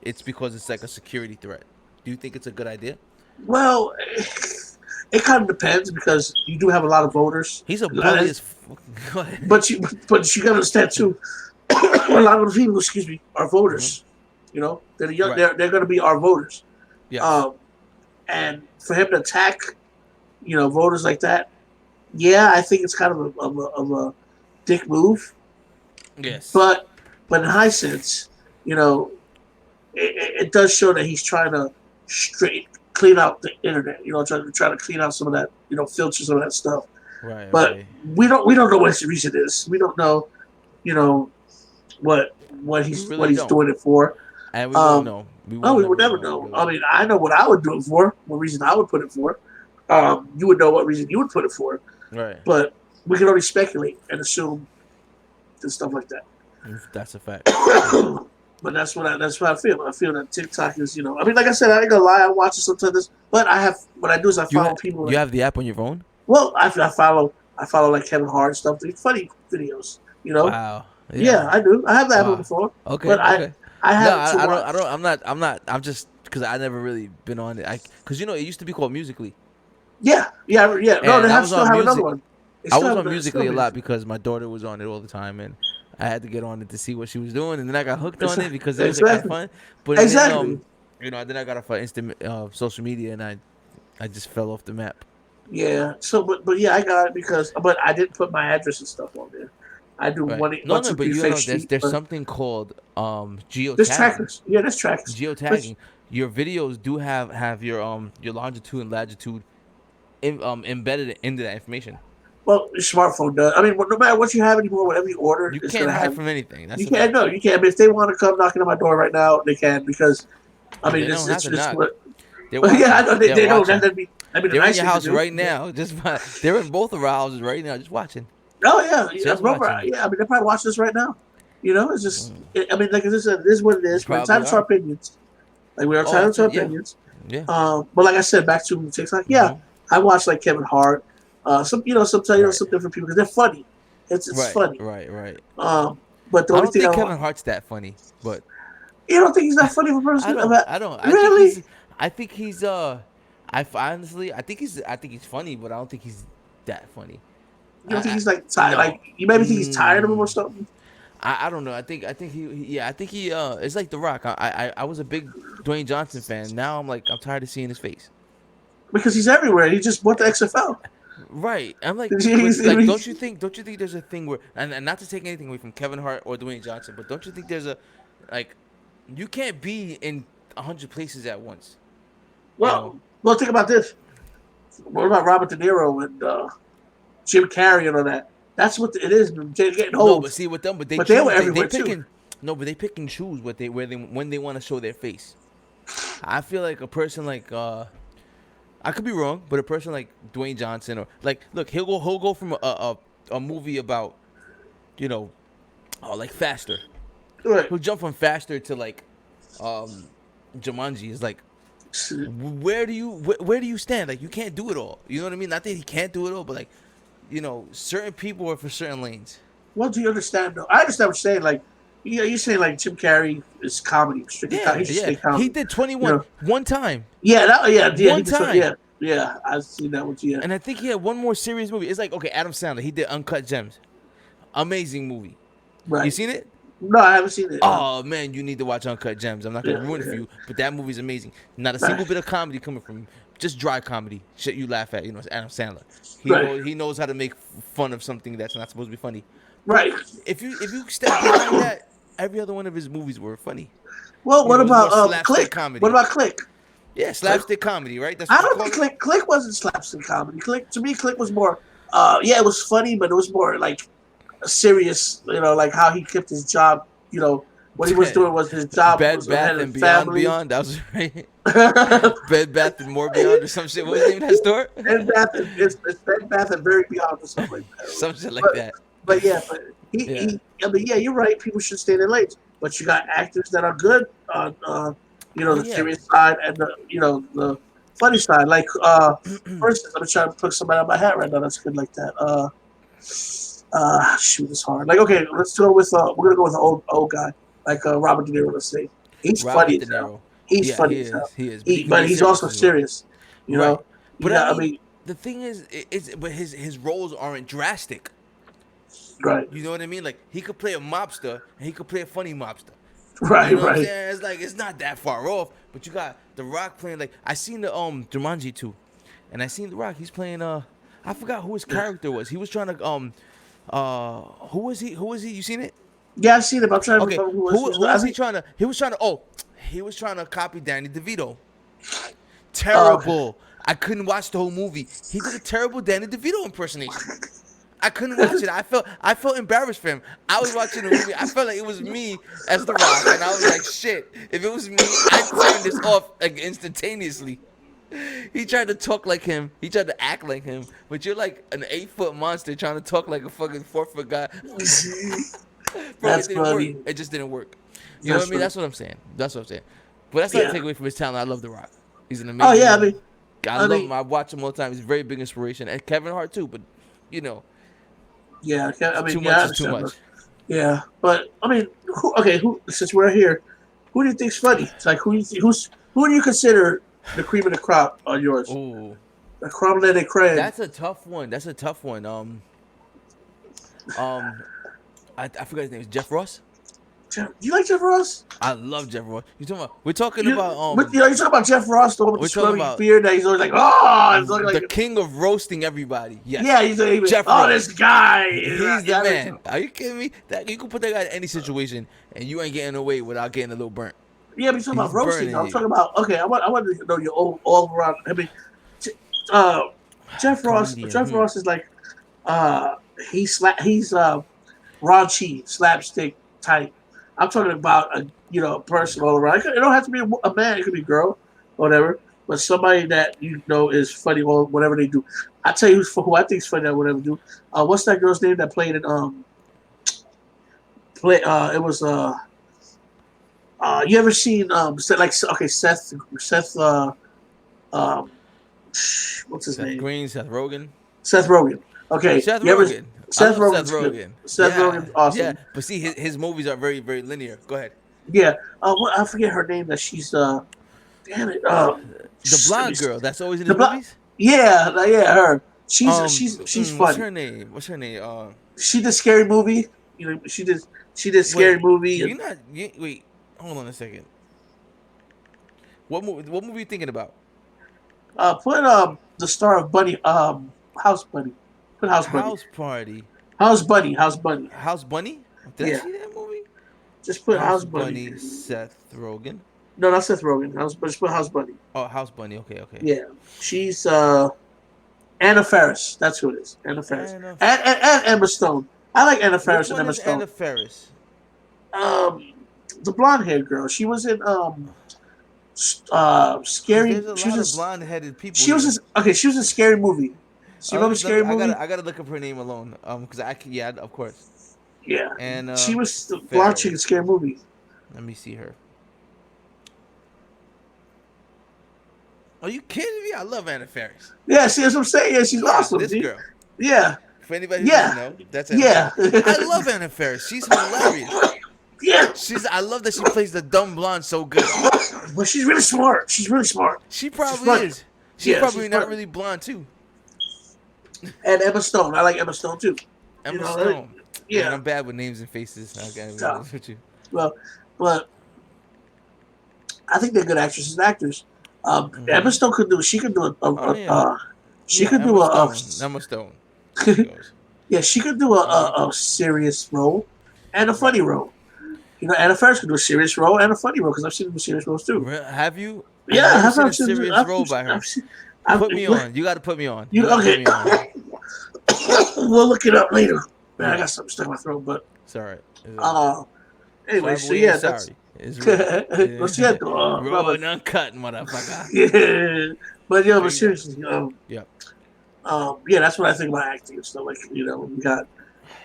it's because it's like a security threat? Do you think it's a good idea? Well, it kind of depends because you do have a lot of voters. He's a bully as. Go ahead. But you got to understand too. A lot of the people, excuse me, are Hmm. voters. They're the young. Right. They're going to be our voters. Yes. Um, and for him to attack, voters like that, yeah, I think it's kind of a dick move. Yes. But in high sense, you know, it does show that he's trying to clean out the internet. Try to clean out some of that. Filter some of that stuff. Right. But Right. we don't know what his reason is. We don't know. You know what We he's really what he's don't. doing it for. And we won't Um, know. no, we would never know. really. I mean, I know what I would do it for. What reason I would put it for. You would know what reason you would put it for. Right. But we can only speculate and assume and stuff like that. That's a fact. But that's what I feel. I feel that TikTok is, I mean, like I said, I ain't gonna lie, I watch it sometimes, but what I do is I follow people. You have the app on your phone? Well, I follow like Kevin Hart and stuff, the funny videos, Wow. Yeah, I do. I have that on the phone. Okay. But okay. I have I don't. I'm not. I'm just because I never really been on it. Because it used to be called Musically. Yeah. No, And they still have another one. I was on Musically a lot because my daughter was on it all the time, and I had to get on it to see what she was doing, and then I got hooked on it because it was kind of fun. But exactly. Then, then I got off of instant social media, and I just fell off the map. Yeah. So, but yeah, I got it but I didn't put my address and stuff on there. I do Right. one. No, but there's something called geotagging. There's trackers. Yeah, there's trackers. Geotagging. Your videos do have your longitude and latitude embedded into that information. Well, your smartphone does. I mean, no matter what you have anymore, whatever you order, You it's can't gonna hide have, from anything. That's you can't. No, you can't. But if they want to come knocking on my door right now, they can because, I mean, They it's don't have to knock. what. They're Well, yeah, I know watching. they don't. watching. That'd be the They're in nice your thing to house do. right now. They're in both of our houses right now, just watching. Oh yeah, Just watching. yeah. I mean, they're probably watching this right now. It's just. I mean, like I said, this is what it is. We're Probably entitled to our opinions. Like we're entitled to our yeah. opinions. Yeah. But like I said, back to TikTok. Yeah, Mhm. I watch like Kevin Hart. Some Right. some different people because they're funny. It's Right. funny. Right. But the I only don't thing think I Kevin Hart's that funny, but you don't think he's not funny of a person? I don't. Really? I think he's honestly, I think he's funny, but I don't think he's that funny. You don't think he's like tired? no. Like you maybe think he's tired of him or something? I don't know. I think he it's like The Rock. I was a big Dwayne Johnson fan. Now I'm tired of seeing his face. Because he's everywhere. He just bought the XFL. Right. I'm like, He's- don't you think there's a thing where and not to take anything away from Kevin Hart or Dwayne Johnson, but don't you think there's a you can't be in 100 places at once. Well, think about this. What about Robert De Niro and Jim Carrey and all that? That's what it is. They're getting old. No, but see with them, but they But choose, they were everywhere, too. picking. No, but they pick and choose when they want to show their face. I feel like a person like I could be wrong, but a person like Dwayne Johnson or look, he'll go from a movie about like Faster. Right. He'll jump from Faster to Jumanji. Is like where do you stand? Like you can't do it all. You know what I mean? Not that he can't do it all, but certain people are for certain lanes. Well, do you understand though? I understand what you're saying. Like, you're saying like Jim Carrey is comedy, strictly comedy. He should stay comedy. He did 21 one time. Yeah, he One did time. Yeah, I've seen that with you. And I think he had one more serious movie. It's like, okay, Adam Sandler. He did Uncut Gems. Amazing movie. Right. You seen it? No, I haven't seen it. Oh, man, you need to watch Uncut Gems. I'm not going to Yeah, ruin it for you, but that movie's amazing. Not a single bit of comedy coming from just dry comedy. Shit you laugh at. It's Adam Sandler. He knows how to make fun of something that's not supposed to be funny. Right. If you step behind that, every other one of his movies were funny. Well, what It was more about slapstick Click? comedy. What about Click? Yeah, slapstick comedy, right? That's I what don't you think call it? Click wasn't slapstick comedy. Click was more. It was funny, but it was more like serious. Like how he kept his job. What he was doing was his job. Bed was Bath and Beyond. That was right. Bed Bath and More Beyond or some shit. What was the name of that store? Bed Bath it's Bed Bath and Very Beyond or something like that. Some shit like that. But you're right. People should stay in their lanes. But you got actors that are good on the serious side and the funny side. Like for instance, I'm trying to put somebody on my hat right now that's good like that. Shoot, it's hard. Like, okay, let's go with we're gonna go with an old guy like Robert De Niro. Let's say he's funny as hell. He's funny as hell. He is. But he's also serious. You know. But I I mean, mean, the thing is but his roles aren't drastic. right. You know what I mean? Like he could play a mobster and he could play a funny mobster. Right, You know what I'm right. saying? It's like it's not that far off. But you got The Rock playing like I seen the Jumanji 2, and I seen The Rock. He's playing I forgot who his character was. He was trying to who was he? You seen it? Yeah, I've seen it. But I'm trying to Okay. remember Who was he think- trying to? He was trying to copy Danny DeVito. Terrible. I couldn't watch the whole movie. He did a terrible Danny DeVito impersonation. I couldn't watch it. I felt embarrassed for him. I was watching the movie. I felt like it was me as The Rock, and I was like, shit. If it was me, I'd turn this off like instantaneously. He tried to talk like him. He tried to act like him. But you're like an 8-foot monster trying to talk like a fucking 4-foot guy. Bro, That's it didn't funny. work. It just didn't work. You know what I mean? That's what I'm saying. That's what I'm saying. But that's not to take away from his talent. I love The Rock. He's an amazing. Oh yeah, I mean, I love him. I watch him all the time. He's a very big inspiration. And Kevin Hart too. But you know, yeah. I mean, too yeah, much is too much. Yeah, but I mean, who? Since we're here, who do you think's funny? It's like who do you consider the cream of the crop on yours? Ooh, The creme de la creme. that's a tough one. That's a tough one. I forgot his name. Is Jeff Ross? Do you like Jeff Ross? I love Jeff Ross. You talking about? We're talking about but, you talking about Jeff Ross, the one with we're the talking scrubby about beard that he's always like, oh, it's the like, king of roasting everybody. Yes. yeah, he's like, Jeff oh, Ross. this guy. He's the man. Are you kidding me? That you can put that guy in any situation, and you ain't getting away without getting a little burnt. Yeah, but you're talking about He's roasting. burning I'm you. talking about, okay, I want to know your all around. I mean, Jeff Ross. Comedian, Jeff Ross is like, he's raunchy, slapstick type. I'm talking about a person all around. It don't have to be a man. It could be a girl, or whatever. But somebody that you know is funny or whatever they do. I tell you who I think is funny that whatever they do. What's that girl's name that played in it was you ever seen Seth what's his Seth name? Green, Seth Rogen. Seth Rogen. Okay. Seth you ever- Rogen. Seth I love Rogen's Seth good. Rogen. Seth Rogen's awesome. Yeah, but see, his movies are very, very linear. Go ahead. Yeah. I forget her name. That she's damn it. The blonde girl that's always in The his blo- movies. Yeah, her. She's What's funny. her name? What's her name? She did Scary Movie. You know, she did Scary Movie. You're not. Wait, hold on a second. What movie are you thinking about? Put the star of Bunny House Bunny. Put House Bunny. House Party. House Bunny. House Bunny. House Bunny? Did I Yeah. see that movie? Just put House Bunny. Seth Rogen. No, not Seth Rogen. Just put House Bunny. Oh, House Bunny. Okay. Yeah, she's Anna Faris. That's who it is. Anna Faris. Anna- And Emma Stone. I like Anna Faris Which and one Emma is Stone. Anna Faris? The blonde haired girl. She was in Scary. There's a She lot was of blonde-headed people. She was She was in Scary Movie. So you remember Scary Movie? I gotta look up her name alone. Because of course. Yeah. And she was the Faris. blonde chick in Scary Movie. Let me see her. Are you kidding me? I love Anna Faris. Yeah, see, that's what I'm saying. Yeah, she's awesome. This dude. girl. Yeah. For anybody who Yeah. doesn't know, that's Anna Yeah. Faris. I love Anna Faris. She's hilarious. Yeah. I love that she plays the dumb blonde so good. But she's really smart. She's really smart. She probably funny. is. She's Yeah, probably she's not funny. really blonde too. And Emma Stone. I like Emma Stone too. Emma know, Stone. Yeah. Man, I'm bad with names and faces. I gotta be Yeah. honest with you. Well, but I think they're good actresses and actors. Emma Stone could do. She could do she could do Emma Stone. yeah, she could do a serious role and a funny role. You know, Anna Faris could do a serious role and a funny role because I've seen her do serious roles too. Have you? Yeah, I've never I've seen a serious role by her. Put me on. You got to put me on. You gotta okay? put me on. We'll look it up later. Man, I got something stuck in my throat, but It's all right. anyway, so yeah, that's sorry. It's what's that? raw and uncut, motherfucker. Yeah, but but seriously, Yeah. yeah, that's what I think about acting and stuff. Like, you know, we got,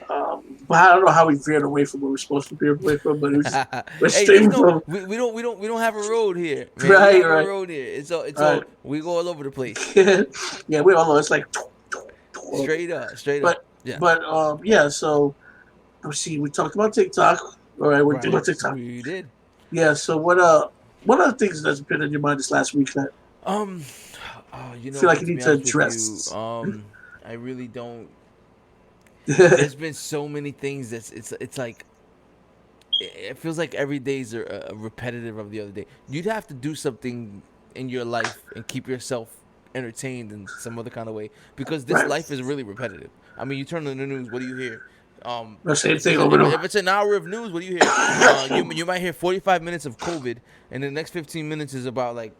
but I don't know how we veered away from what we're supposed to veer away from, but it was, we're Hey, straight there's no, from. we don't have a road here. Man. Right, we don't have right. a road here. It's all Right. we go all over the place. Yeah, we all know it's like. Straight up. But Yeah. but yeah, so let's see. We talked about TikTok. All right, we're talking about TikTok. We did. Yeah. So what other things that's been in your mind this last week that You know, feel like what, you need be to honest with address? you, I really don't. There's been so many things it's like it feels like every day is a repetitive of the other day. You'd have to do something in your life and keep yourself entertained in some other kind of way because this Right. life is really repetitive. I mean, you turn on the news, what do you hear? The same thing over and If over. it's an hour of news, what do you hear? You might hear 45 minutes of COVID, and the next 15 minutes is about like,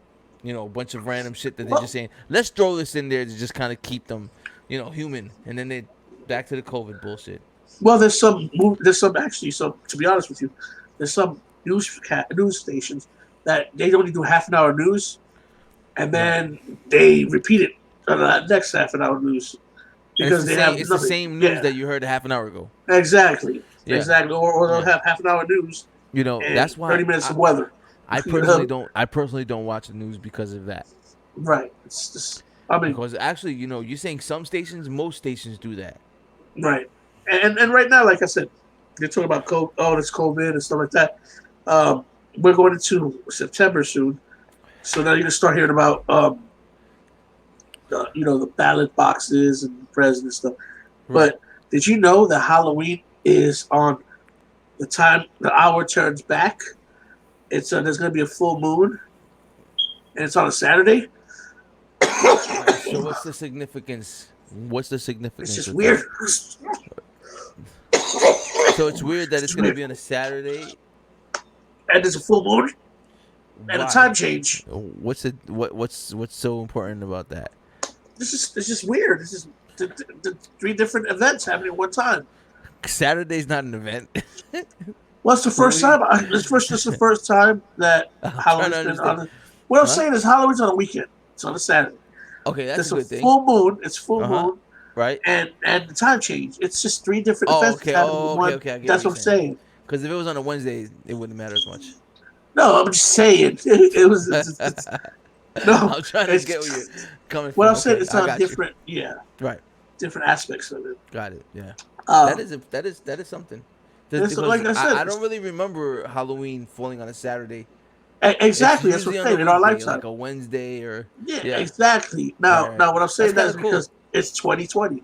you know, a bunch of random shit that they're just saying. Let's throw this in there to just kind of keep them, you know, human. And then they back to the COVID bullshit. Well, there's some actually. So to be honest with you, there's some news stations that they only do half an hour news, and Right. then they repeat it on the next half an hour news And it's because the they same. have It's the nothing. same news Yeah, that you heard a half an hour ago. exactly, Yeah. exactly. Or they'll Yeah. have half an hour news You know, and that's why 30 minutes of weather. I You personally know? don't. I personally don't watch the news because of that. Right. It's just, I mean, Because actually, you know, you're saying some stations, most stations do that. right. And right now, like I said, they're talking about COVID, oh, this COVID and stuff like that. Um, we're going into September soon, so now you're gonna start hearing about the ballot boxes and president stuff. Right. But did you know that Halloween is on the time the hour turns back? It's there's gonna be a full moon, and it's on a Saturday. So what's the significance? What's the It's significance just with weird. that? So it's weird that it's gonna be on a Saturday. And there's a full moon and a time Why? change. What's so important about that? It's just weird. It's just the three different events happening at one time. Saturday's not an event. Well, it's the first time. This is the first time that I'm trying to Halloween's been understand. on. What I'm Huh? saying is Halloween's on a weekend. It's on a Saturday. Okay, that's There's a a good thing. full moon. It's full Uh huh. moon Right. and the time change. It's just three different Oh, events okay. happening Oh, in okay. one. Okay. I get what That's you're what I'm saying. saying. Because if it was on a Wednesday, it wouldn't matter as much. No, I'm just saying. It was. No. I'm trying to get where you're coming What from. I'm saying Okay, it's I on got you. different. Yeah, Right. different aspects of it. Got it. Yeah. Um, That is something. it's Because like I said. I don't really remember Halloween falling on a Saturday. It's Exactly. That's what usually I'm on a saying. In our weekday, lifetime. like a Wednesday or Yeah, yeah. exactly. Right. Now, Right. what I'm That's saying that kind is of cool. because it's 2020.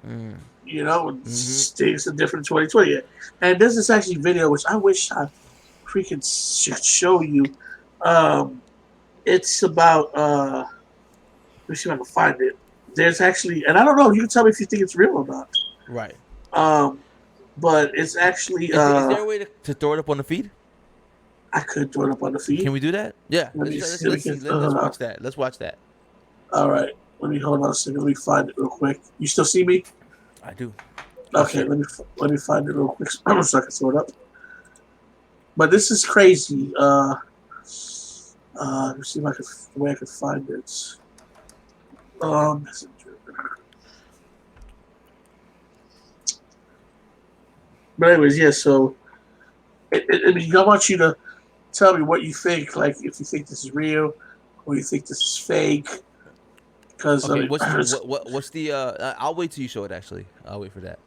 Mm. You know, Mhm. things are different in 2020. And there's this actually video which I wish I freaking should show you. It's about let me see if I can find it. There's actually, and I don't know. You can tell me if you think it's real or not. Right. Um, but it's actually Is there a way to throw it up on the feed? I could throw it up on the feed. Can we do that? Yeah. Let me see. Let's see. Let's watch that. Let's watch that. All right. Let me hold on a second. Let me find it real quick. You still see me? I do. Okay. Yes, Let me find it real quick so I can throw it up. But this is crazy. Let me see if I can the way I can find it. Messenger. But anyways, yeah. So, I mean, I want you to tell me what you think. Like, if you think this is real, or you think this is fake. Because Okay. I mean, What's the? I'll wait till you show it. Actually, I'll wait for that.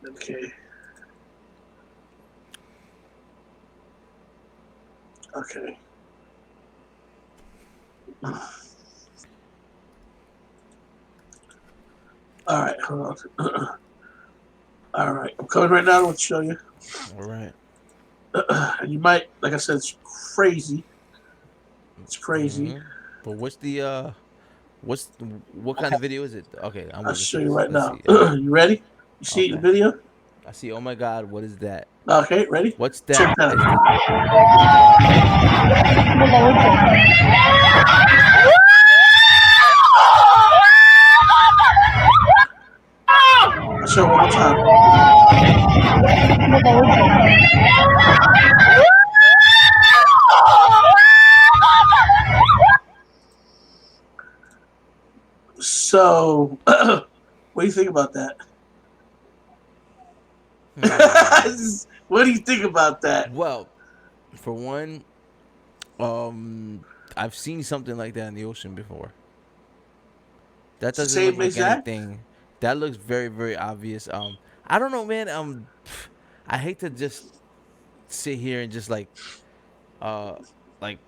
okay. Okay. All right, hold on. All right, I'm coming right now to show you. All right. And you might, like I said, it's crazy. It's crazy. Mhm. But what kind of video is it? Okay, I'm I'll waiting show for you this. right Let's now. see. All right. You ready? You see the Okay. video? I see. Oh my God, what is that? Okay, ready? What's Check that? that Is out. I'll show it one more time. So, what do you think about that? What do you think about that? Well, for one, I've seen something like that in the ocean before. That It's the doesn't look same like exact. anything. That looks very, very obvious. I don't know, man. I hate to just sit here and just uh, like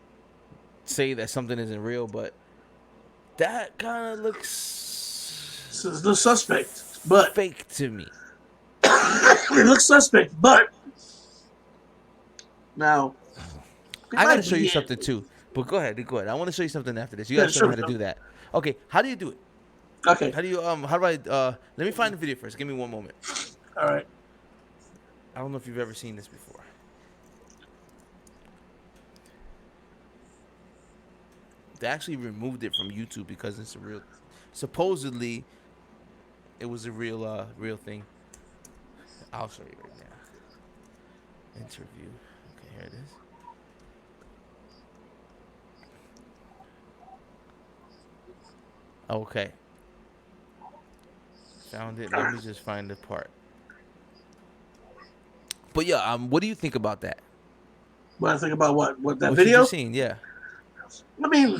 say that something isn't real, but that kind of looks So it's no suspect, but fake to me. it looks suspect. But now, it I gotta might show you be something it. too. But go ahead, go ahead. I want to show you something after this. You Yeah, gotta show me sure. how to do that. Okay, how do you do it? Okay, How do you how do I let me find the video first. Give me one moment. all right. I don't know if you've ever seen this before. They actually removed it from YouTube because it's a real supposedly it was a real thing. I'll show you right now. Interview. Okay, here it is. Okay. Found it. Let me just find the part. But yeah, what do you think about that? What I think about what that What video? you just seen? Yeah. I mean,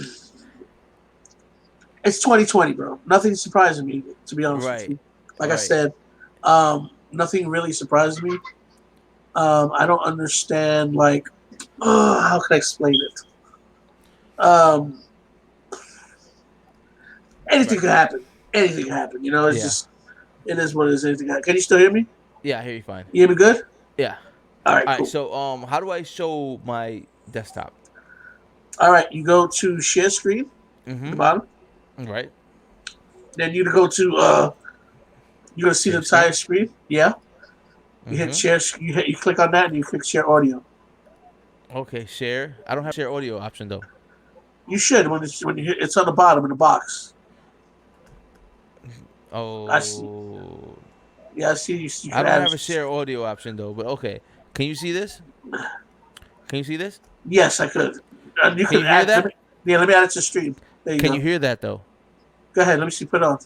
it's 2020, bro. Nothing surprises me, to be honest with Right. you. Like I Right. said, nothing really surprises me. I don't understand, like, how can I explain it? Anything Right. could happen. Anything can happen. You know, it's Yeah. just, it is what it is. Anything can happen. Can you still hear me? Yeah, I hear you fine. You hear me good? Yeah. All right, All right. cool. So how do I show my desktop? All right, you go to share screen at the Mm-hmm. bottom. Right. Then you go to, you're going to see the Share entire screen. Yeah. You hit Mm-hmm. share, you click on that and you click share audio. Okay. Share. I don't have share audio option though. You should when you hit, it's on the bottom in the box. I see. Oh. Yeah, I see. You I can don't add have a it. share audio option though. But okay. Can you see this? Can you see this? Yes, I could. And you Can can you hear add. that? Let me add it to the stream. There you Can go. you hear that though? Go ahead. Let me see. Put it on.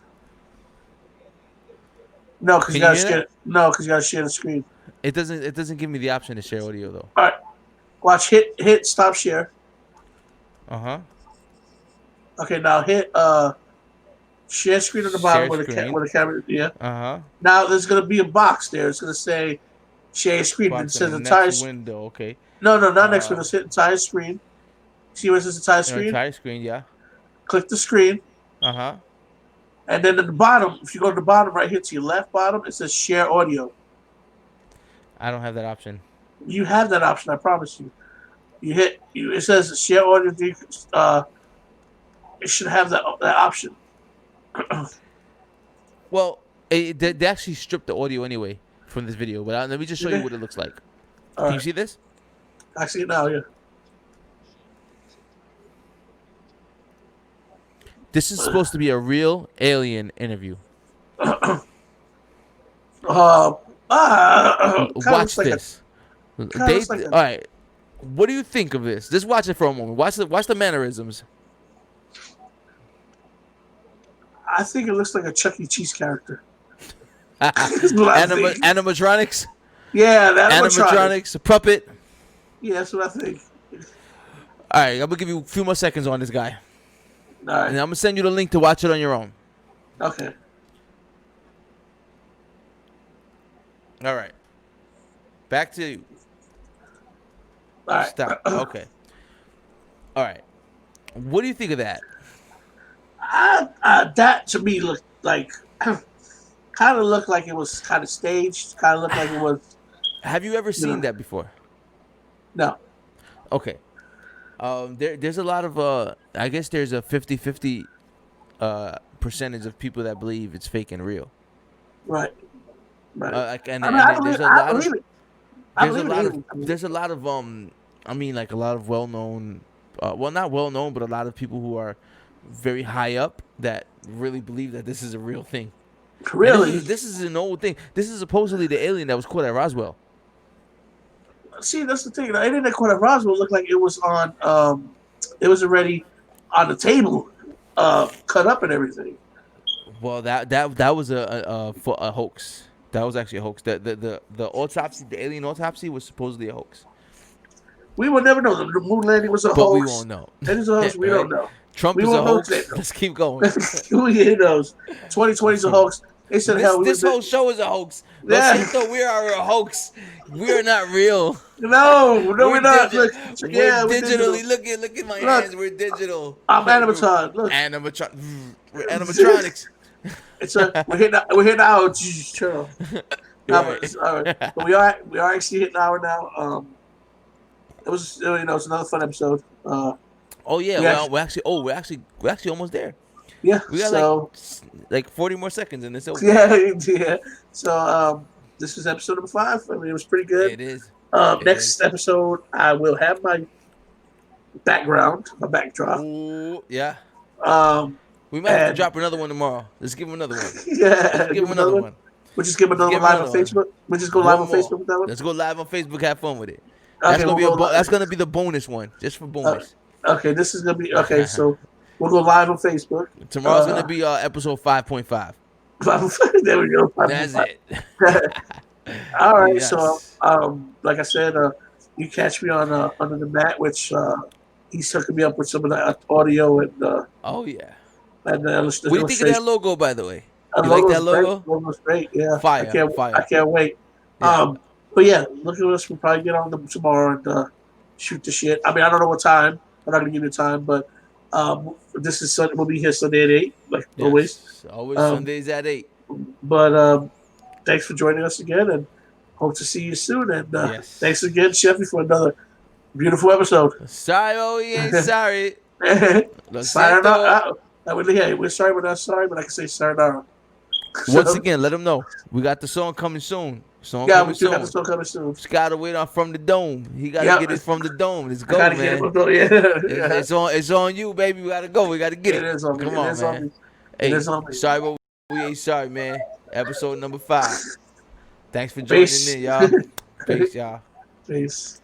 No, because Can you you gotta hear share. that? No, because you gotta share the screen. It doesn't. It doesn't give me the option to share audio though. All right. Watch. Hit. Stop share. Uh huh. Okay. Now hit. Share screen at the Share bottom screen. where the camera. Yeah. Uh huh. Now there's gonna be a box there. It's gonna say share screen. It Box in says the entire. next window. Okay. No, not next window. Hit entire screen. See where it says entire screen? Entire screen. Yeah. Click the screen. Uh huh. And then at the bottom, if you go to the bottom right here to your left bottom, it says share audio. I don't have that option. You have that option, I promise you. It says share audio. It should have that option. Well, they actually stripped the audio anyway from this video. But let me just show you what it looks like. All Can you right. see this? I see it now, yeah. This is supposed to be a real alien interview. Kinda Watch looks like this. kinda looks like all right. What do you think of this? Just watch it for a moment. Watch the mannerisms. I think it looks like a Chuck E. Cheese character. That's what I think. Animatronics. Yeah, that Animatronics. A puppet. Yeah, that's what I think. All right, I'm gonna give you a few more seconds on this guy, All right. and I'm gonna send you the link to watch it on your own. Okay. All right. Back to you. All right. Stop. Okay. All right. What do you think of that? That to me looked like, kind of looked like it was kind of staged. Kind of looked like it was. Have you ever seen No. that before? No. Okay. There's a lot of I guess there's a 50-50 percentage of people that believe it's fake and real. Right. Right. And I there's believe, a I lot believe of it. I there's a believe lot it. of there's a lot of I mean like a lot of well-known well not well-known but a lot of people who are very high up that really believe that this is a real thing. And Really? this is an old thing. This is supposedly the alien that was caught at Roswell. See, that's the thing. The internet court at Roswell looked like it was on. It was already on the table, cut up and everything. Well, that was a hoax. That was actually a hoax. The autopsy, the alien autopsy, was supposedly a hoax. We will never know. The moon landing was a But hoax. we won't know. It is a hoax. We Right? don't know. Trump We is a won't know hoax. today, though. Let's keep going. Who knows? 2020 is a hoax. They said hell. This whole show is a hoax. Yeah. Los Cinco, we are a hoax. We are not real. No, we're not. Look, We're yeah, we're digitally. digital. Look at my Look. hands. We're digital. I'm animaton. Look, We're animatronics. we're hitting our channel. You're No, right. but all right. But we are actually hitting our now. It was it's another fun episode. Oh yeah, we well we're actually almost there. Yeah. We got So like 40 more seconds in this over. yeah. So this is episode number 5. I mean, it was pretty good. It is. Next episode, I will have my background, my backdrop. Ooh, yeah. We might have to And- drop another one tomorrow. Let's give him another one. Yeah, Give him another one. We'll just give another give one live on another one. Facebook. We'll just go live on One more. Facebook with that one. Let's go live on Facebook. Have fun with it. Okay, That's gonna we'll go live. that's gonna be the bonus one, just for bonus. Okay, this is gonna be okay. So we'll go live on Facebook. Tomorrow's gonna be episode 5.5. There we go. That's it. All right. Yes. So, like I said, you catch me on Under the Mat, which he's hooking me up with some of the audio and Oh yeah. let's What do you think of that logo, by the way? You like that logo? Logo's great. Yeah. Fire, I fire. can't wait. Yeah. But yeah, look at us. We'll probably get on them tomorrow and shoot the shit. I mean, I don't know what time. I'm not gonna give you time, but this is Sunday. We'll be here Sunday at 8, like always. Yes. Always Sundays at 8. But thanks for joining us again, and hope to see you soon. And Yes. thanks again, Sheffy, for another beautiful episode. Sorry, oh, he ain't sorry. Lo siento. Sayonara. We're sorry, we're not sorry, but I can say sayonara. Once So, again, let him know. We got the song coming soon. Song yeah, coming we do soon. have the song coming soon. Just gotta wait on from the dome. He gotta Yeah. get it from the dome. Let's I go, gotta man. get it. Yeah. It's on you, baby. We gotta go. We gotta get it. It is on me. Come It on, is on man. me. Hey, It is on me. sorry, but we ain't sorry, man. Episode number 5. Thanks for joining Peace. in, y'all. Peace, y'all. Peace.